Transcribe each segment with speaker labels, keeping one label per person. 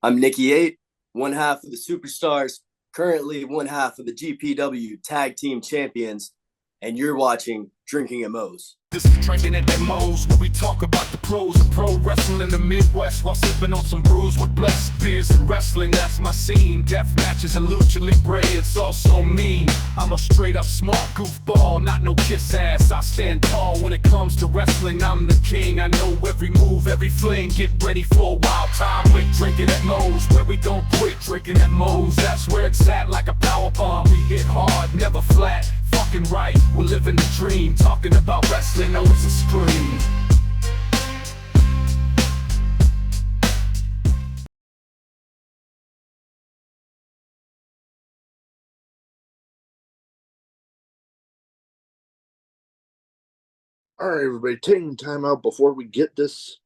Speaker 1: I'm Nikki Eight, one half of the Superstars, currently one half of the GPW Tag Team Champions, and you're watching Drinking at Moe's.
Speaker 2: This is Drinkin at Moe's, where we talk about the pros of pro wrestling in the Midwest while sipping on some brews with blessed beers and wrestling. That's my scene. Death matches and lucha libre, it's all so mean. I'm a straight up smart goofball, not no kiss ass. I stand tall when it comes to wrestling. I'm the king. I know every move, every fling. Get ready for a wild time with Drinkin at Moe's, where we don't quit. Drinkin at Moe's, that's where it's at, like a power bomb. We hit hard, never flat. Fucking right, we're living the dream. Talking about wrestling, always a scream.
Speaker 3: All right, everybody, taking time out before we get this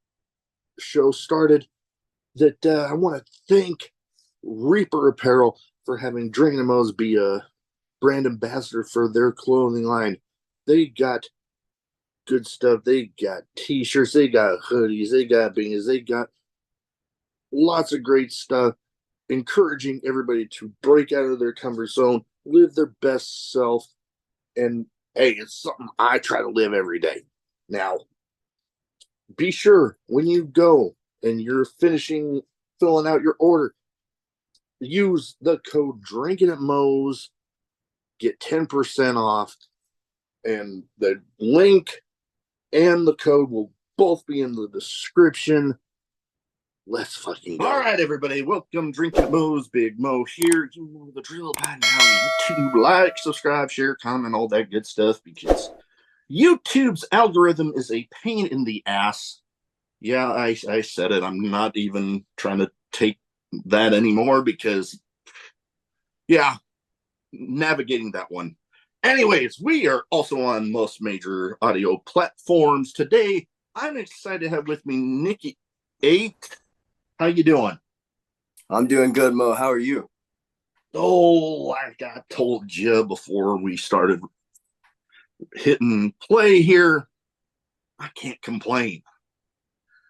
Speaker 3: show started. I want to thank Reaper Apparel for having Drinkin' Moe's be a brand ambassador for their clothing line. They got good stuff. They got t-shirts, they got hoodies, they got beanies, they got lots of great stuff, encouraging everybody to break out of their comfort zone, live their best self, and hey, it's something I try to live every day. Now, be sure when you go and you're filling out your order, use the code Drinkin' at Moe's, get 10% off, and the link and the code will both be in the description. Let's fucking go. All right, everybody, welcome Drinkin' at Moe's. Big Mo here. You know the drill by now. YouTube, like, subscribe, share, comment, all that good stuff, because YouTube's algorithm is a pain in the ass. Yeah, I said it. I'm not even trying to take that anymore because, yeah, navigating that one. Anyways, we are also on most major audio platforms. Today, I'm excited to have with me Nikki Eight. How you doing?
Speaker 1: I'm doing good, Mo. How are you?
Speaker 3: Oh, like I told you before we started hitting play here, I can't complain.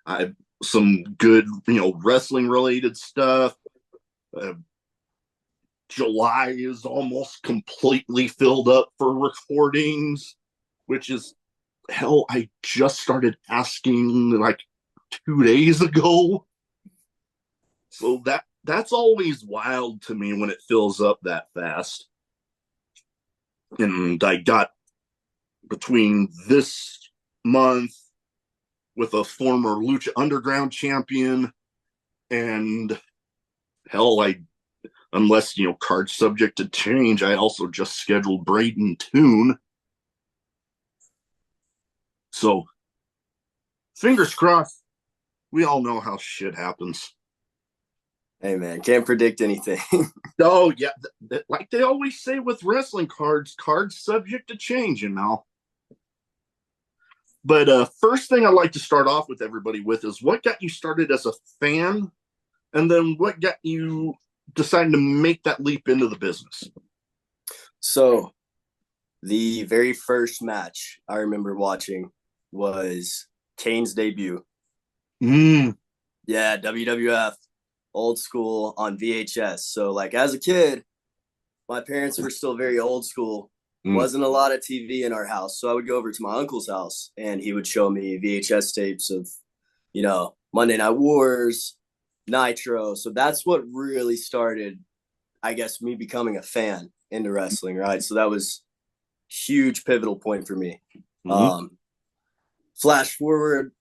Speaker 3: I have some good, wrestling related stuff. July is almost completely filled up for recordings, which is hell. I just started asking like 2 days ago. So that's always wild to me when it fills up that fast. And I got between this month with a former Lucha Underground champion and hell, unless, cards subject to change, I also just scheduled Braden Toon. So, fingers crossed, we all know how shit happens.
Speaker 1: Hey, man, can't predict anything.
Speaker 3: Oh, yeah, like they always say with wrestling cards subject to change, But first thing I'd like to start off with everybody with is what got you started as a fan, and then what got you deciding to make that leap into the business?
Speaker 1: So, the very first match I remember watching was Kane's debut. Yeah, WWF, old school on VHS. So, like, as a kid, my parents were still very old school. Wasn't a lot of TV in our house. So I would go over to my uncle's house, and he would show me VHS tapes of, Monday Night Wars, Nitro. So that's what really started, I guess, me becoming a fan into wrestling, right? So that was huge pivotal point for me. Flash forward,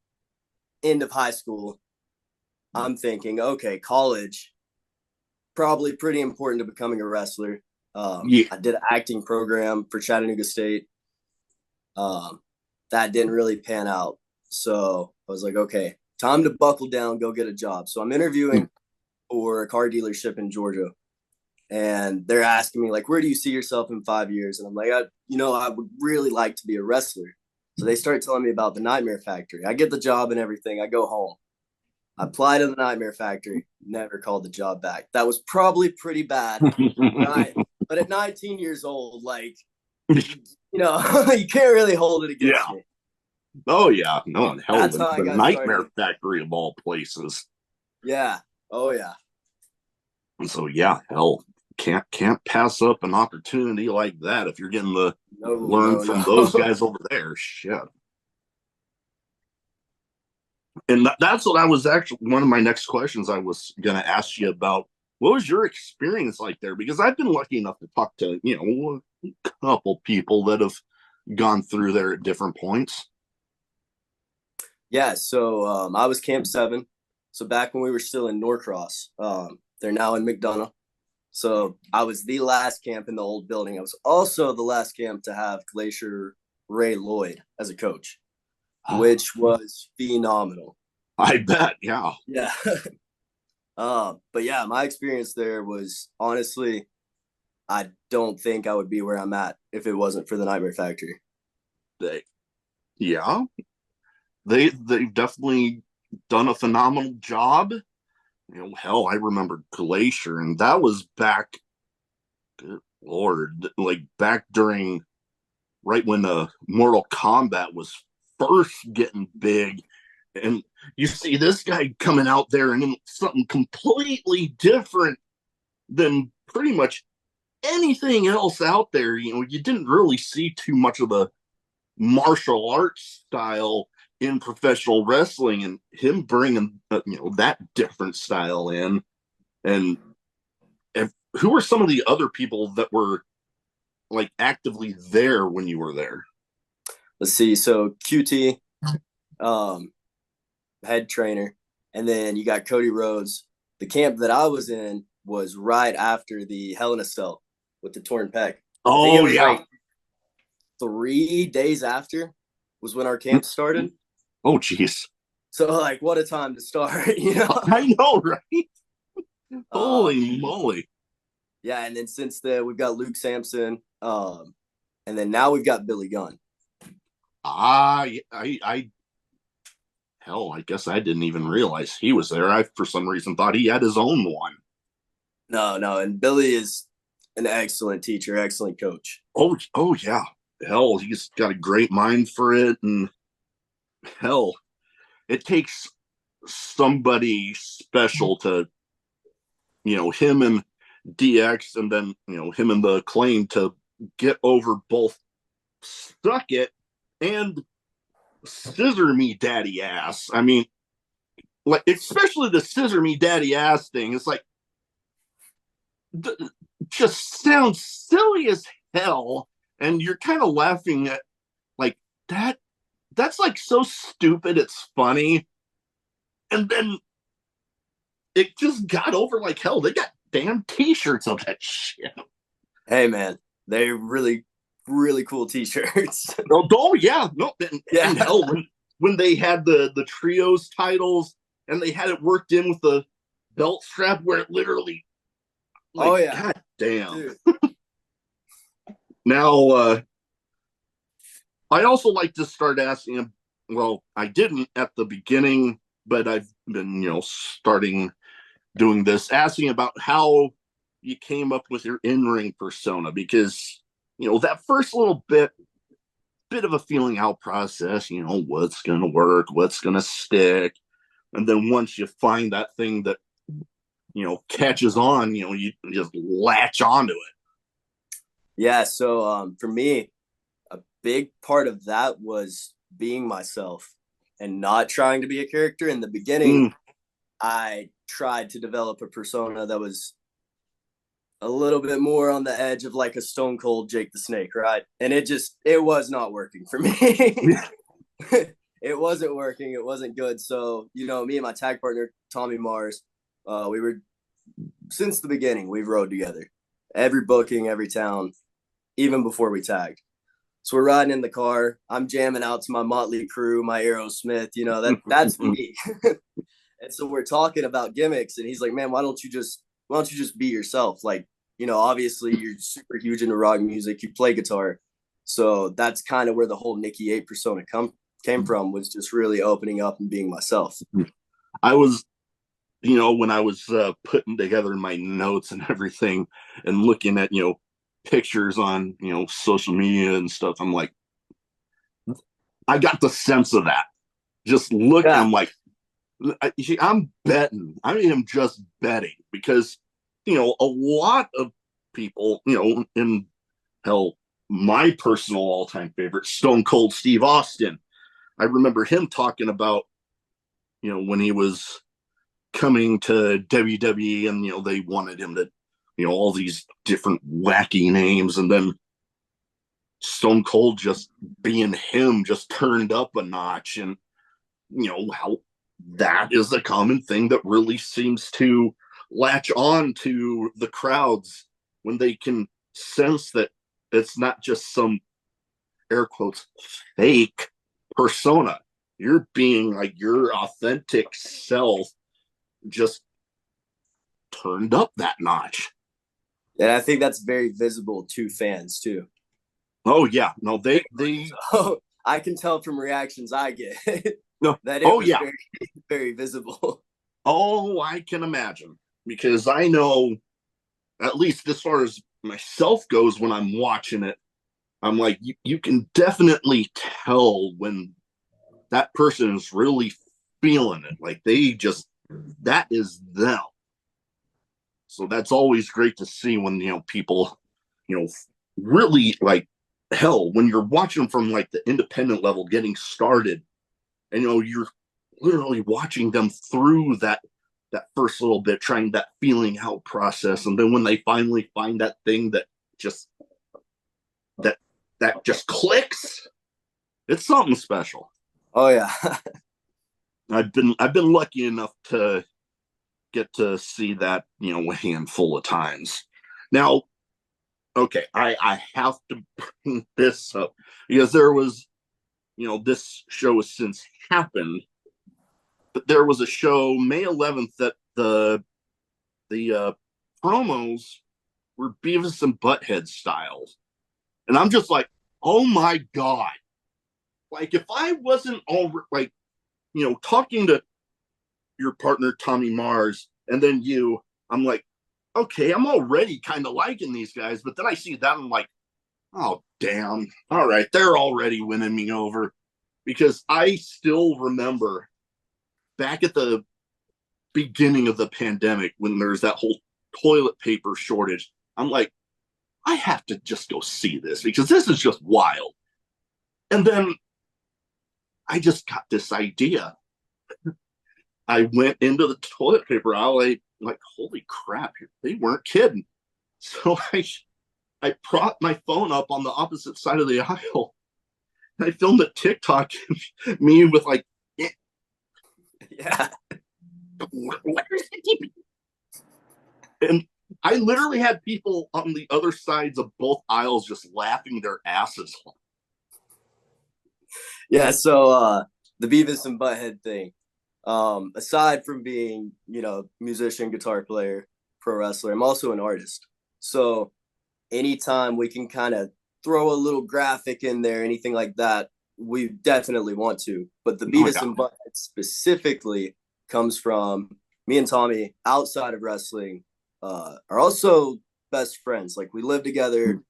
Speaker 1: end of high school, I'm thinking, okay, college, probably pretty important to becoming a wrestler. I did an acting program for Chattanooga State. That didn't really pan out. So I was like, okay, time to buckle down, go get a job. So I'm interviewing for a car dealership in Georgia. And they're asking me, like, where do you see yourself in 5 years? And I'm like, I would really like to be a wrestler. So they start telling me about the Nightmare Factory. I get the job and everything. I go home. I apply to the Nightmare Factory. Never called the job back. That was probably pretty bad. Right? But at 19 years old, like, you can't really hold it against me.
Speaker 3: Oh, yeah. No, hell,
Speaker 1: That's
Speaker 3: the
Speaker 1: how I got
Speaker 3: Nightmare
Speaker 1: started.
Speaker 3: Factory of all places.
Speaker 1: Yeah. Oh, yeah.
Speaker 3: So yeah, hell, can't pass up an opportunity like that if you're getting to
Speaker 1: No,
Speaker 3: learn
Speaker 1: no,
Speaker 3: from those
Speaker 1: no.
Speaker 3: guys over there. Shit. And that's what I was actually one of my next questions I was going to ask you about. What was your experience like there? Because I've been lucky enough to talk to, a couple people that have gone through there at different points.
Speaker 1: Yeah, so I was Camp 7. So back when we were still in Norcross, they're now in McDonough. So I was the last camp in the old building. I was also the last camp to have Glacier Ray Lloyd as a coach, which was phenomenal.
Speaker 3: I bet, yeah.
Speaker 1: Yeah. But yeah, my experience there was honestly, I don't think I would be where I'm at if it wasn't for the Nightmare Factory.
Speaker 3: They, yeah, they've definitely done a phenomenal job. Hell, I remember Glacier, and that was back, good Lord, like back during right when Mortal Kombat was first getting big. And you see this guy coming out there and something completely different than pretty much anything else out there. You didn't really see too much of the martial arts style in professional wrestling, and him bringing that different style in. And who were some of the other people that were like actively there when you were there?
Speaker 1: Let's see. So QT, um, head trainer, and then you got Cody Rhodes. The camp that I was in was right after the Hell in a Cell with the torn pec. I think it
Speaker 3: Oh
Speaker 1: was
Speaker 3: yeah.
Speaker 1: like 3 days after was when our camp started.
Speaker 3: Oh jeez.
Speaker 1: So like, what a time to start,
Speaker 3: I know, right?
Speaker 1: Um,
Speaker 3: Holy moly.
Speaker 1: yeah, and then since then we've got Luke Sampson, and then now we've got Billy Gunn.
Speaker 3: I hell, I guess I didn't even realize he was there. I for some reason thought he had his own one.
Speaker 1: No, and Billy is an excellent teacher, excellent coach.
Speaker 3: Oh yeah. Hell, he's got a great mind for it, and hell, it takes somebody special to, him and DX, and then him and the Acclaim to get over both Suck It and Scissor Me Daddy Ass. I mean, like, especially the Scissor Me Daddy Ass thing. It's like, just sounds silly as hell, and you're kind of laughing at like that. That's like so stupid. It's funny, and then it just got over like hell. They got damn T-shirts of that shit.
Speaker 1: Hey man, they're really, really cool T-shirts.
Speaker 3: Oh yeah, no,
Speaker 1: Yeah.
Speaker 3: and hell, when they had the trios titles and they had it worked in with the belt strap where it literally, like,
Speaker 1: Oh yeah,
Speaker 3: god damn. Now, I also like to start asking him. Well, I didn't at the beginning, but I've been, starting doing this, asking about how you came up with your in-ring persona, because, that first little bit of a feeling out process, what's going to work, what's going to stick. And then once you find that thing that, catches on, you just latch onto it.
Speaker 1: Yeah. So for me, a big part of that was being myself and not trying to be a character. In the beginning, I tried to develop a persona that was a little bit more on the edge of like a Stone Cold Jake the Snake, right? And it was not working for me. It wasn't working. It wasn't good. So, me and my tag partner, Tommy Mars, we were, since the beginning, we've rode together. Every booking, every town, even before we tagged. So we're riding in the car. I'm jamming out to my Motley Crue, my Aerosmith, that's me. And so we're talking about gimmicks, and he's like, man, why don't you just be yourself? Like, obviously you're super huge into rock music. You play guitar. So that's kind of where the whole Nikki Eight persona came from, was just really opening up and being myself.
Speaker 3: I was, when I was putting together my notes and everything and looking at, pictures on, social media and stuff, I'm like, I got the sense of that. Just look,
Speaker 1: Yeah.
Speaker 3: I'm like, I'm betting. I am just betting because, a lot of people, in hell, my personal all-time favorite, Stone Cold Steve Austin. I remember him talking about, when he was coming to WWE and, they wanted him to, all these different wacky names. And then Stone Cold just being him just turned up a notch. And, how that is a common thing that really seems to latch on to the crowds when they can sense that it's not just some air quotes fake persona. You're being like your authentic self, just turned up that notch.
Speaker 1: And I think that's very visible to fans too.
Speaker 3: Oh yeah, no, they
Speaker 1: so, I can tell from reactions I get
Speaker 3: no.
Speaker 1: that it was very, very visible.
Speaker 3: Oh, I can imagine, because I know, at least as far as myself goes, when I'm watching it, I'm like, you can definitely tell when that person is really feeling it. Like that is them. So that's always great to see when, people, really like, hell, when you're watching them from like the independent level getting started, and, you're literally watching them through that first little bit, trying that feeling out process. And then when they finally find that thing that just clicks, it's something special.
Speaker 1: Oh yeah.
Speaker 3: I've been lucky enough to get to see that, a handful of times. Now, okay, I have to bring this up because there was, this show has since happened, but there was a show May 11th that the promos were Beavis and Butthead styles. And I'm just like, oh my God. Like, if I wasn't like, talking to your partner, Tommy Mars, and then you, I'm like, okay, I'm already kind of liking these guys. But then I see that, I'm like, oh, damn. All right, they're already winning me over. Because I still remember back at the beginning of the pandemic when there's that whole toilet paper shortage, I'm like, I have to just go see this because this is just wild. And then I just got this idea. I went into the toilet paper aisle, like, holy crap, they weren't kidding. So I propped my phone up on the opposite side of the aisle. And I filmed a TikTok, me with like,
Speaker 1: yeah.
Speaker 3: And I literally had people on the other sides of both aisles just laughing their asses off.
Speaker 1: Yeah, so the Beavis and Butthead thing, aside from being, musician, guitar player, pro wrestler, I'm also an artist. So anytime we can kind of throw a little graphic in there, anything like that, we definitely want to. But the Beavis and Butthead specifically comes from me and Tommy outside of wrestling, are also best friends. Like, we live together,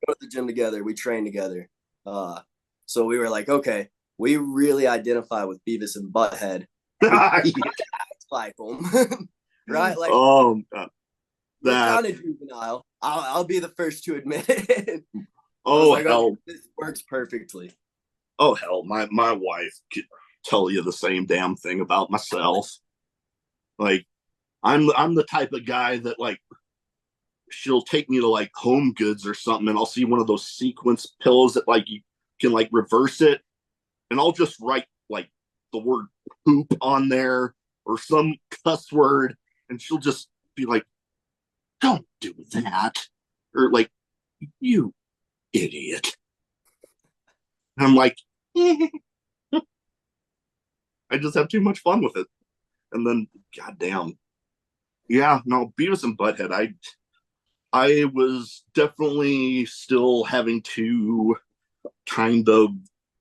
Speaker 1: go to the gym together, we train together. So we were like, okay, we really identify with Beavis and Butthead. Act like them, right? Like, that kind of juvenile. I'll be the first to admit it.
Speaker 3: Oh, like, hell,
Speaker 1: this works perfectly.
Speaker 3: Oh hell, my wife could tell you the same damn thing about myself. Like, I'm the type of guy that, like, she'll take me to like Home Goods or something, and I'll see one of those sequence pillows that like you can like reverse it, and I'll just write like the word poop on there or some cuss word, and she'll just be like, "Don't do that," or like, "You idiot." And I'm like, I just have too much fun with it. And then, goddamn, yeah, no, Beavis and Butthead. I was definitely still having to kind of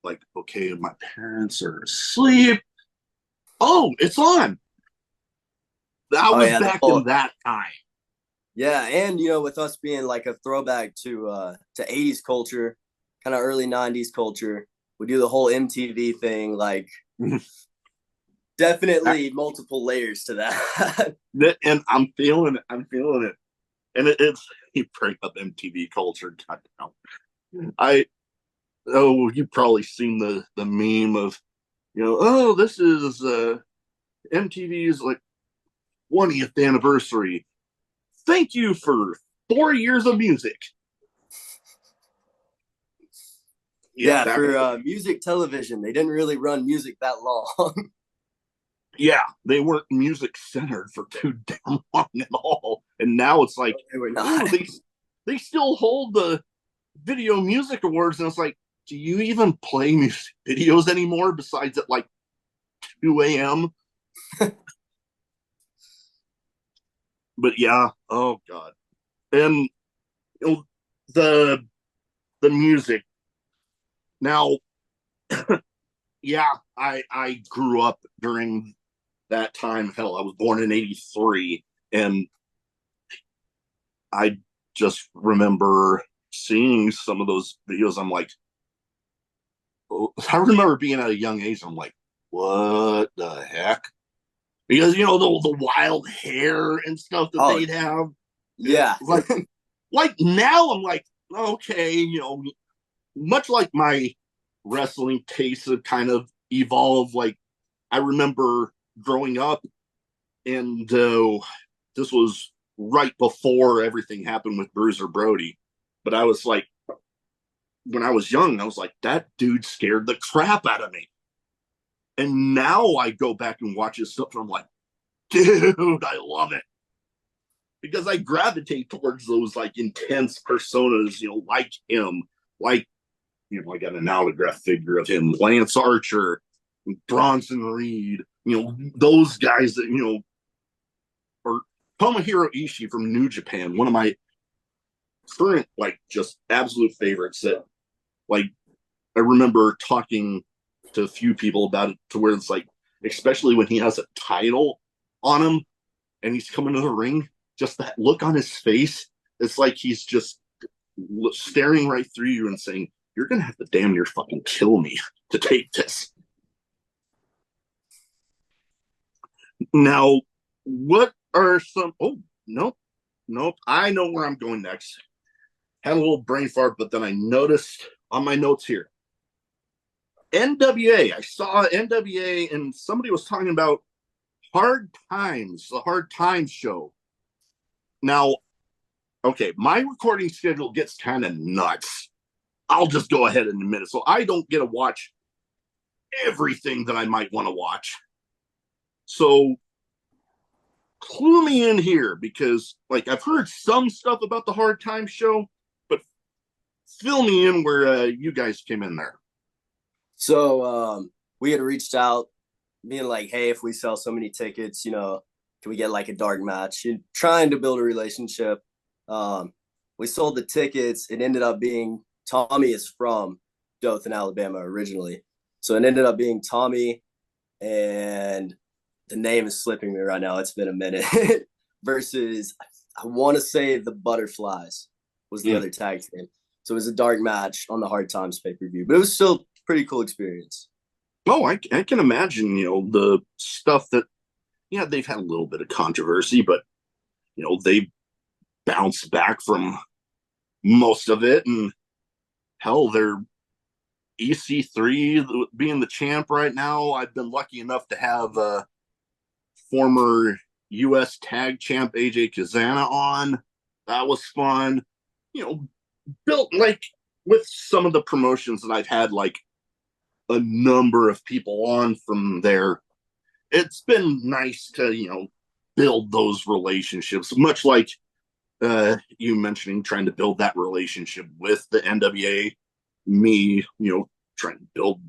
Speaker 3: like, okay, my parents are asleep. Oh, it's on. That was back in that time.
Speaker 1: Yeah, and with us being like a throwback to 80s culture, kind of early 90s culture, we do the whole MTV thing, like definitely multiple layers to that.
Speaker 3: And I'm feeling it. And it's you bring up MTV culture. I you've probably seen the meme of oh, this is MTV's like 20th anniversary. Thank you for 4 years of music.
Speaker 1: Yeah, for music television, they didn't really run music that long.
Speaker 3: Yeah, they weren't music centered for too damn long at all. And now it's like,
Speaker 1: They were not.
Speaker 3: they still hold the Video Music Awards, and it's like, do you even play music videos anymore besides at like 2 a.m.? But yeah, oh god. And the music. Now, yeah, I grew up during that time. Hell, I was born in '83, and I just remember seeing some of those videos. I'm like, I remember being at a young age. I'm like, what the heck? Because the wild hair and stuff that they'd have.
Speaker 1: Yeah,
Speaker 3: like now I'm like, okay, much like my wrestling tastes have kind of evolved. Like I remember growing up, and this was right before everything happened with Bruiser Brody. But I was like, when I was young, I was like, that dude scared the crap out of me. And now I go back and watch his stuff, and I'm like, dude, I love it. Because I gravitate towards those like intense personas, like him, like, I got an autograph figure of him, Lance Archer, Bronson Reed, those guys that, or Tomohiro Ishii from New Japan, one of my current, like, just absolute favorites that, like, I remember talking to a few people about it to where it's like, especially when he has a title on him and he's coming to the ring, just that look on his face, it's like he's just staring right through you and saying, you're going to have to damn near fucking kill me to take this. Now, what are some... Oh, nope. I know where I'm going next. Had a little brain fart, but then I noticed on my notes here, NWA. I saw NWA, and somebody was talking about Hard Times, the Hard Times show. Now, okay, my recording schedule gets kind of nuts. I'll just go ahead in a minute. So I don't get to watch everything that I might want to watch. So clue me in here, because like I've heard some stuff about the Hard Times show, but fill me in where you guys came in there.
Speaker 1: So we had reached out, being like, hey, if we sell so many tickets, can we get like a dark match? And trying to build a relationship. We sold the tickets. It ended up being, Tommy is from Dothan, Alabama originally. So it ended up being Tommy, and the name is slipping me right now. It's been a minute. Versus, I want to say the Butterflies was the other tag team. So it was a dark match on the Hard Times pay-per-view. But it was still a pretty cool experience.
Speaker 3: Oh, I can imagine, the stuff that, they've had a little bit of controversy, but, they bounced back from most of it. And hell, they're EC3 being the champ right now. I've been lucky enough to have former U.S. tag champ AJ Kazana on. That was fun. Built like with some of the promotions that I've had, like a number of people on from there. It's been nice to, build those relationships, much like you mentioning trying to build that relationship with the NWA. Me, trying to build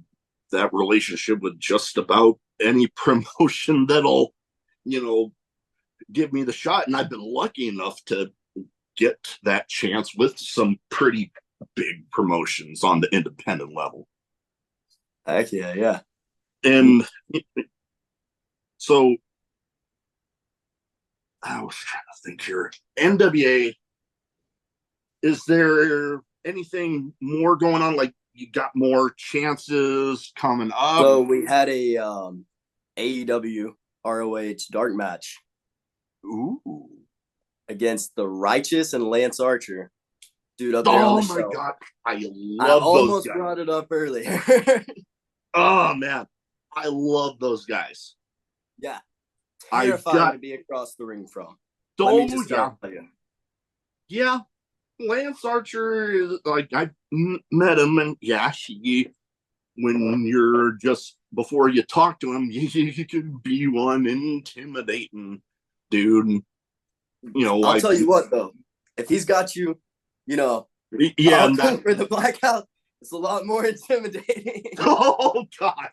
Speaker 3: that relationship with just about any promotion that'll, give me the shot. And I've been lucky enough to get that chance with some pretty big promotions on the independent level.
Speaker 1: Heck yeah.
Speaker 3: And so I was trying to think here. NWA, is there anything more going on? Like, you got more chances coming up?
Speaker 1: So we had a AEW ROH dark match.
Speaker 3: Ooh.
Speaker 1: Against against the Righteous and Lance Archer. Dude, up there on
Speaker 3: Oh
Speaker 1: the
Speaker 3: my
Speaker 1: show.
Speaker 3: God. I
Speaker 1: I
Speaker 3: love those
Speaker 1: almost
Speaker 3: guys.
Speaker 1: brought it up earlier.
Speaker 3: Oh man. I love those guys.
Speaker 1: Yeah.
Speaker 3: I
Speaker 1: Terrifying
Speaker 3: got
Speaker 1: to be across the ring from.
Speaker 3: so
Speaker 1: Let me just tell you.
Speaker 3: Yeah. Lance Archer is like I met him, and yeah, when you're just before you talk to him, you can be one intimidating dude. And, you know,
Speaker 1: I'll tell you what though, if he's got you,
Speaker 3: yeah,
Speaker 1: and that for the blackout, it's a lot more intimidating.
Speaker 3: Oh God.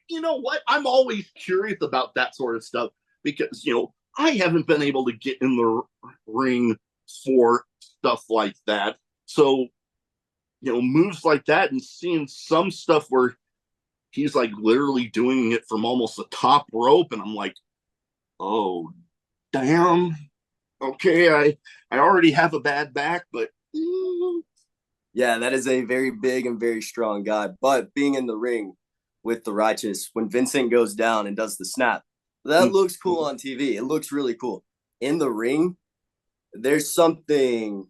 Speaker 3: You know what? I'm always curious about that sort of stuff because, I haven't been able to get in the ring for stuff like that. So, moves like that and seeing some stuff where he's like literally doing it from almost the top rope. And I'm like, oh, damn. Okay. I already have a bad back, but.
Speaker 1: Yeah, that is a very big and very strong guy. But being in the ring with the Righteous, when Vincent goes down and does the snap, that looks cool on TV. It looks really cool. In the ring, there's something,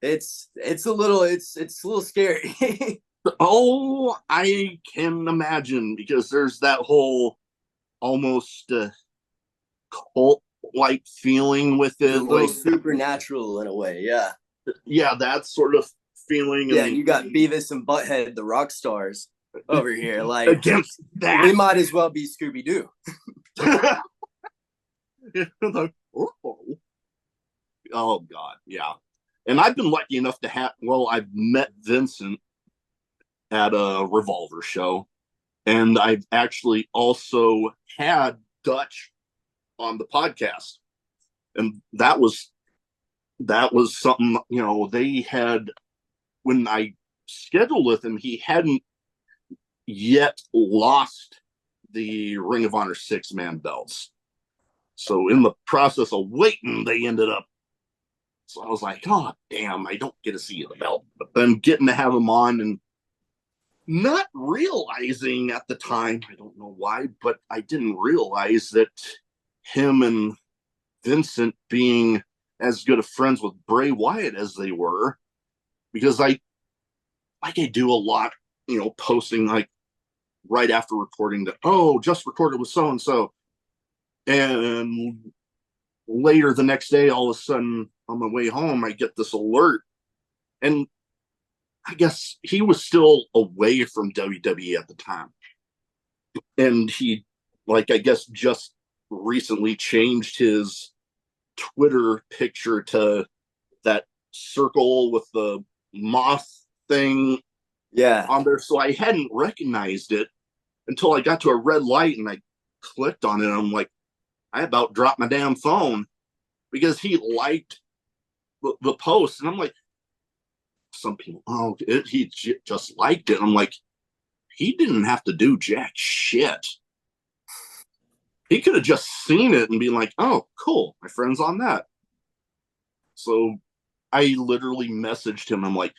Speaker 1: it's a little scary.
Speaker 3: Oh, I can imagine because there's that whole almost cult-like feeling with it.
Speaker 1: A little supernatural in a way, yeah.
Speaker 3: Yeah, that sort of feeling.
Speaker 1: Yeah, and you got Beavis and Butthead, the rock stars, over here. Like,
Speaker 3: against that.
Speaker 1: We might as well be Scooby-Doo.
Speaker 3: Oh, God, yeah. And I've been lucky enough to I've met Vincent at a Revolver show, and I've actually also had Dutch on the podcast, and that was something. They had, when I scheduled with him, he hadn't yet lost the Ring of Honor 6-man belts. So in the process of waiting, they ended up. So I was like, oh damn, I don't get to see the belt. But then getting to have him on and not realizing at the time, I don't know why, but I didn't realize that him and Vincent being as good of friends with Bray Wyatt as they were, because I do a lot, posting like right after recording that, just recorded with so and so, and later the next day, all of a sudden on my way home, I get this alert, and I guess he was still away from WWE at the time, and he, I guess, just recently changed his Twitter picture to that circle with the moth thing on there. So I hadn't recognized it until I got to a red light and I clicked on it. And I'm like, I about dropped my damn phone because he liked the post. And I'm like, some people, he just liked it. And I'm like, he didn't have to do jack shit. He could have just seen it and been like, oh, cool, my friend's on that. So I literally messaged him. I'm like,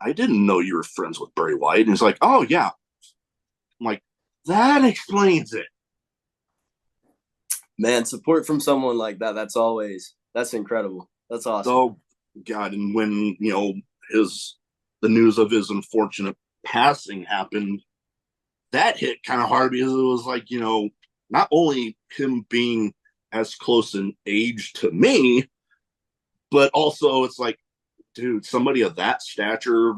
Speaker 3: I didn't know you were friends with Bray Wyatt. And he's like, oh, yeah. I'm like, that explains it.
Speaker 1: Man, support from someone like that, that's incredible. That's awesome.
Speaker 3: Oh, God. And when, the news of his unfortunate passing happened, that hit kind of hard because it was like, not only him being as close in age to me, but also it's like, dude, somebody of that stature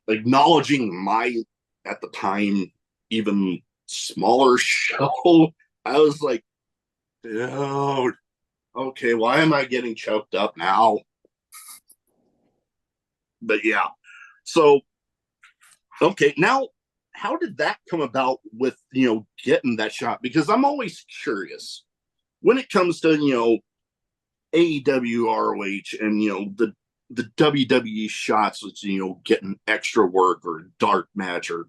Speaker 3: acknowledging my, at the time, even smaller show. I was like, dude, okay, why am I getting choked up now? But yeah, so okay, now how did that come about with getting that shot? Because I'm always curious when it comes to AEW, ROH, and the WWE shots with getting extra work or a dark match or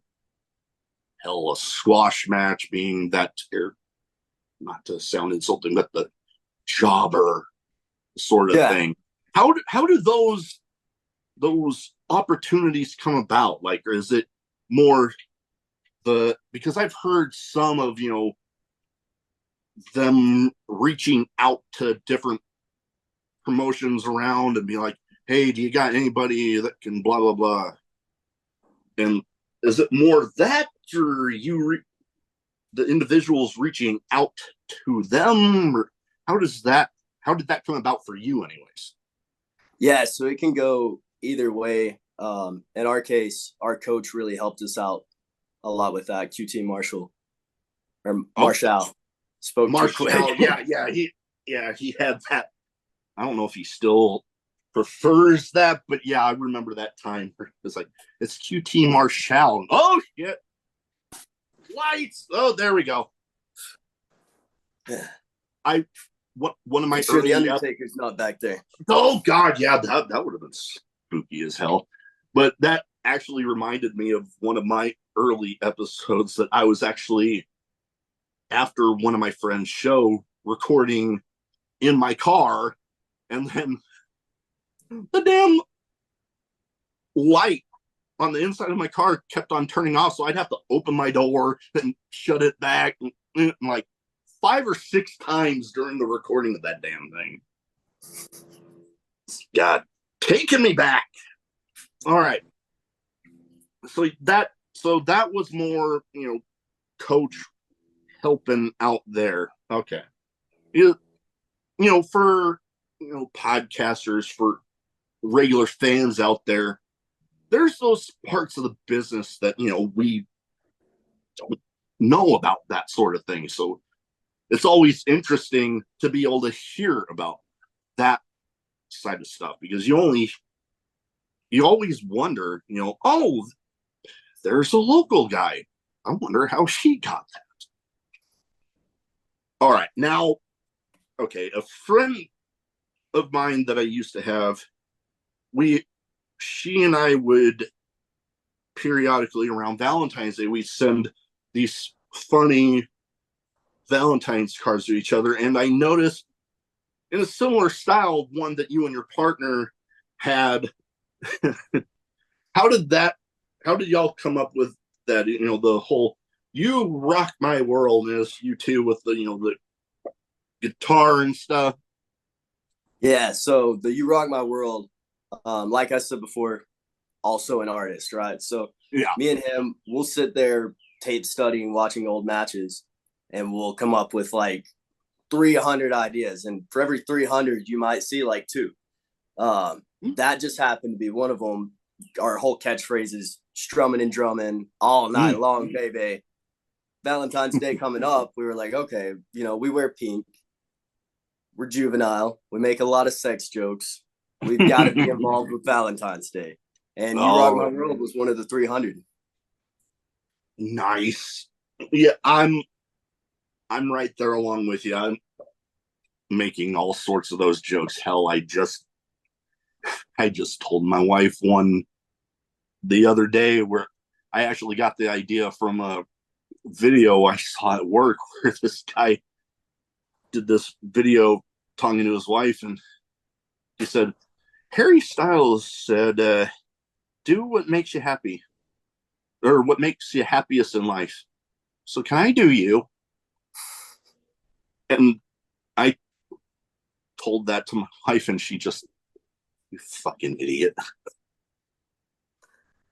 Speaker 3: hell a squash match being that, not to sound insulting, but the jobber sort of thing. How do those opportunities come about? Like, or is it more because I've heard some of them reaching out to different promotions around and be like, hey, do you got anybody that can blah, blah, blah? And is it more that, or the individuals reaching out to them? Or how did that come about for you anyways?
Speaker 1: Yeah, so it can go either way. In our case, our coach really helped us out a lot with that. QT Marshall or Marshall spoke
Speaker 3: Marshall. Yeah, he had that. I don't know if he still prefers that, but yeah, I remember that time. It's like, it's QT Marshall. Oh shit. Lights. Oh, there we go. One of my
Speaker 1: sure the Undertaker's not back there.
Speaker 3: Oh god, yeah, that would have been spooky as hell. But that actually reminded me of one of my early episodes that I was actually, after one of my friends' show, recording in my car, and then the damn light on the inside of my car kept on turning off, so I'd have to open my door and shut it back, and like 5 or 6 times during the recording of that damn thing. God, taking me back. All right. So that was more, coach helping out there. Okay. For podcasters, for regular fans out there, there's those parts of the business that we don't know about, that sort of thing. So it's always interesting to be able to hear about that side of stuff, because you always wonder, oh, there's a local guy. I wonder how she got that. All right, now, okay, a friend of mine that I used to have, she and I would periodically around Valentine's Day, we'd send these funny Valentine's cards to each other. And I noticed, in a similar style, one that you and your partner had. How did y'all come up with that? The whole "You Rock My World" is you two with the guitar and stuff.
Speaker 1: Yeah, so the "You Rock My World," like I said before, also an artist, right? So
Speaker 3: yeah,
Speaker 1: me and him, we'll sit there tape studying, watching old matches, and we'll come up with like 300 ideas. And for every 300, you might see like 2. That just happened to be one of them. Our whole catchphrase is strumming and drumming all night long, baby. Valentine's Day coming up, we were like, okay, we wear pink. We're juvenile. We make a lot of sex jokes. We've got to be involved with Valentine's Day. And "You Rock My World" was one of the 300.
Speaker 3: Nice. Yeah, I'm right there along with you. I'm making all sorts of those jokes. Hell, I just told my wife one the other day where I actually got the idea from a video I saw at work where this guy did this video talking to his wife, and he said, Harry Styles said, do what makes you happy, or what makes you happiest in life. So can I do you? And I told that to my wife, and she just, you fucking idiot.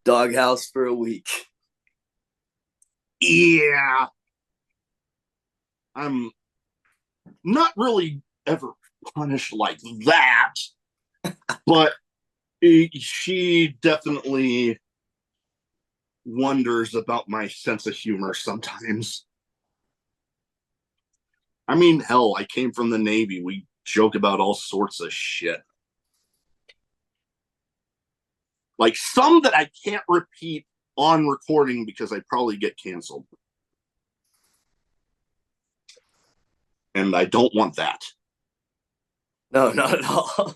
Speaker 1: Doghouse for a week.
Speaker 3: Yeah. I'm not really ever punished like that, but she definitely wonders about my sense of humor sometimes. I mean, hell, I came from the Navy. We joke about all sorts of shit. Like some that I can't repeat on recording because I probably get canceled. And I don't want that.
Speaker 1: No, not at all.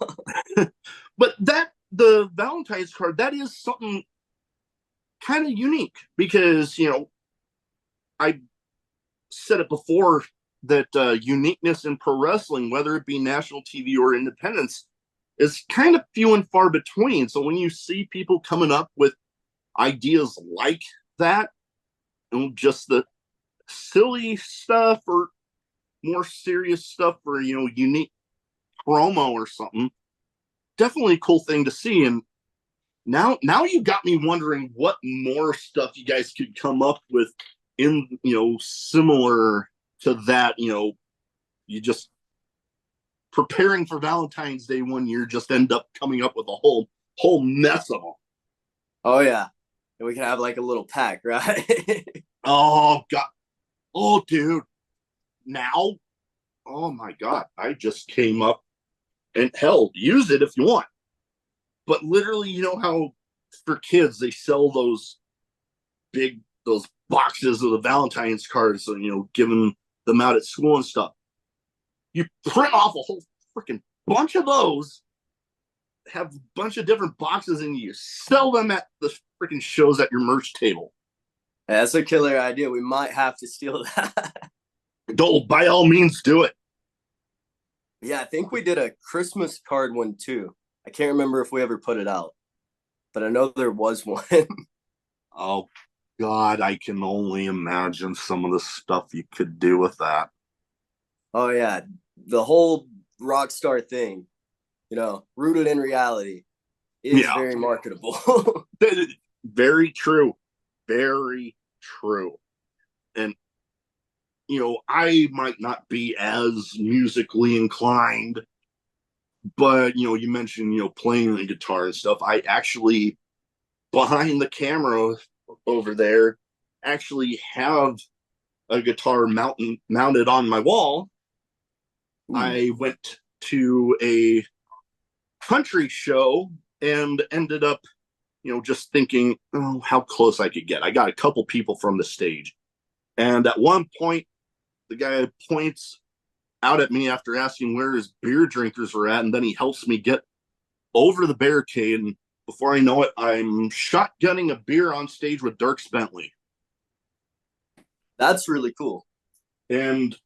Speaker 3: But the Valentine's card, that is something kind of unique because, I said it before that uniqueness in pro wrestling, whether it be national TV or independence, is kind of few and far between. So when you see people coming up with ideas like that, and just the silly stuff, or more serious stuff for, unique promo or something, definitely a cool thing to see. And now you got me wondering what more stuff you guys could come up with in, similar to that. You just preparing for Valentine's Day one year, just end up coming up with a whole mess of them.
Speaker 1: Oh yeah, and we can have like a little pack, right?
Speaker 3: Oh god, oh dude, now, oh my god, I just came up, and hell, use it if you want. But literally, you know how for kids they sell those boxes of the Valentine's cards, so, giving them out at school and stuff. You print off a whole freaking bunch of those, have a bunch of different boxes, and you sell them at the freaking shows at your merch table.
Speaker 1: That's a killer idea. We might have to steal that.
Speaker 3: Don't, by all means, do it.
Speaker 1: Yeah, I think we did a Christmas card one too. I can't remember if we ever put it out, but I know there was one.
Speaker 3: Oh god, I can only imagine some of the stuff you could do with that.
Speaker 1: Oh yeah, the whole rock star thing, rooted in reality, is very marketable.
Speaker 3: Very true. Very true. And, I might not be as musically inclined, but, you mentioned, playing the guitar and stuff. I actually, behind the camera over there, actually have a guitar mounted on my wall. I went to a country show and ended up, just thinking, oh, how close I could get. I got a couple people from the stage. And at one point, the guy points out at me after asking where his beer drinkers were at, and then he helps me get over the barricade. And before I know it, I'm shotgunning a beer on stage with Dirk Bentley.
Speaker 1: That's really cool.
Speaker 3: And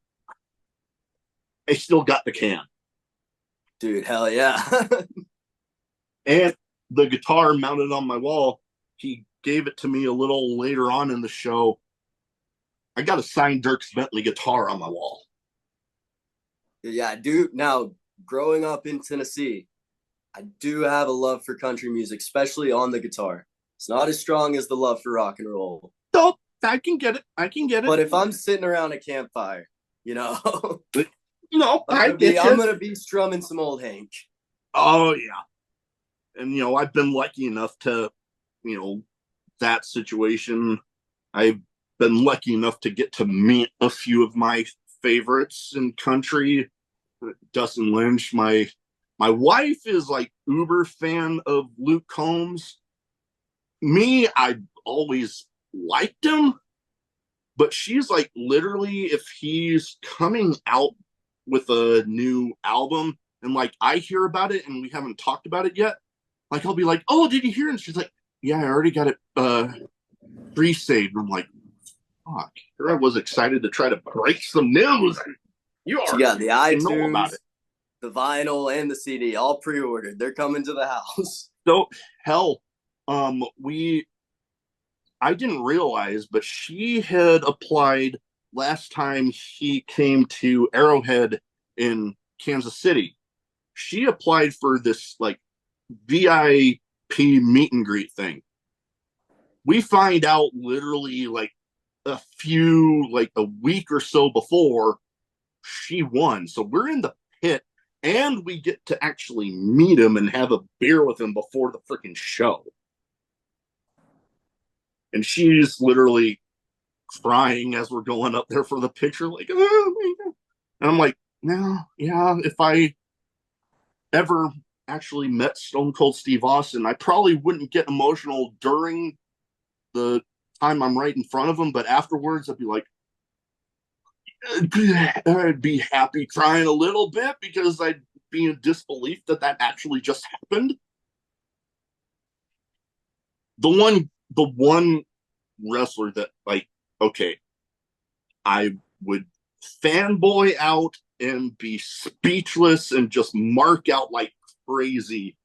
Speaker 3: I still got the can.
Speaker 1: Dude, hell yeah.
Speaker 3: And the guitar mounted on my wall, he gave it to me a little later on in the show. I got a signed Dirk Bentley guitar on my wall.
Speaker 1: Yeah, dude. Now, growing up in Tennessee, I do have a love for country music, especially on the guitar. It's not as strong as the love for rock and roll.
Speaker 3: So I can get it.
Speaker 1: But if I'm sitting around a campfire,
Speaker 3: I'm
Speaker 1: I'm gonna be strumming some old Hank.
Speaker 3: Oh yeah. And I've been lucky enough to, that situation. I've been lucky enough to get to meet a few of my favorites in country. Dustin Lynch. My wife is like uber fan of Luke Combs. Me, I always liked him, but she's like, literally, if he's coming out with a new album and like I hear about it and we haven't talked about it yet, like I'll be like, oh, did you hear? And she's like, yeah, I already got it pre-saved. And I'm like, fuck. Here I was excited to try to break some news. You
Speaker 1: got the iTunes, the vinyl, and the CD all pre-ordered. They're coming to the house.
Speaker 3: So hell, I didn't realize, but she had applied last time he came to Arrowhead in Kansas City. She applied for this like VIP meet and greet thing. We find out literally like a week or so before she won. So we're in the pit and we get to actually meet him and have a beer with him before the freaking show. And she's literally crying as we're going up there for the picture, like, oh my God. And I'm like, no, yeah, if I ever actually met Stone Cold Steve Austin, I probably wouldn't get emotional during the time I'm right in front of him, but afterwards I'd be like, I'd be happy crying a little bit because I'd be in disbelief that actually just happened. The one wrestler that, like, okay, I would fanboy out and be speechless and just mark out like crazy.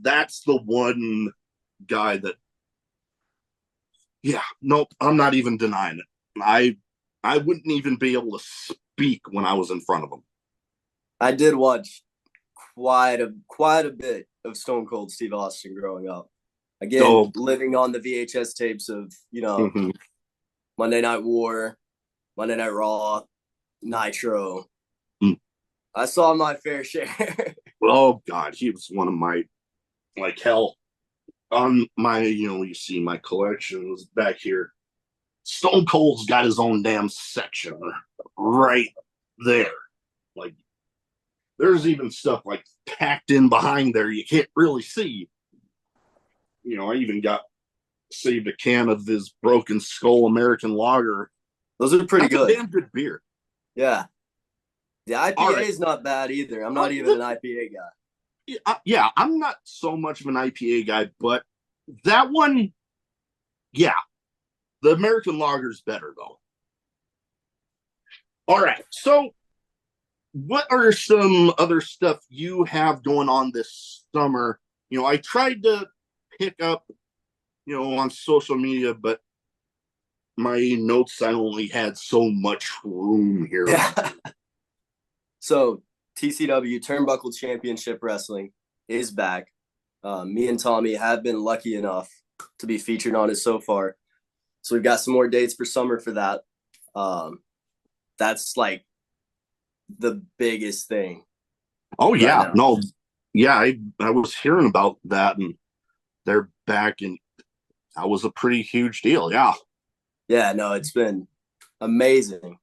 Speaker 3: That's the one guy that, yeah, nope, I'm not even denying it. I wouldn't even be able to speak when I was in front of him.
Speaker 1: I did watch quite a bit of Stone Cold Steve Austin growing up. Again, living on the VHS tapes of, Monday Night War, Monday Night Raw, Nitro. I saw my fair share.
Speaker 3: Oh God, he was one of my, like, hell, on my, you see my collections back here. Stone Cold's got his own damn section right there. Like, there's even stuff like packed in behind there you can't really see. I even got saved a can of this Broken Skull American Lager.
Speaker 1: Those are pretty good.
Speaker 3: Damn good beer.
Speaker 1: Yeah. The IPA is not bad either. I'm not even an IPA guy.
Speaker 3: Yeah, I'm not so much of an IPA guy, but that one, yeah. The American Lager's better, though. All right, so what are some other stuff you have going on this summer? I tried to pick up, on social media, but my notes, I only had so much room here.
Speaker 1: Yeah. So TCW, Turnbuckle Championship Wrestling, is back. Me and Tommy have been lucky enough to be featured on it so far. So we've got some more dates for summer for that. That's like the biggest thing.
Speaker 3: Oh, yeah. Right, no. Yeah, I was hearing about that, and they're back, and that was a pretty huge deal. Yeah.
Speaker 1: Yeah, no, it's been amazing.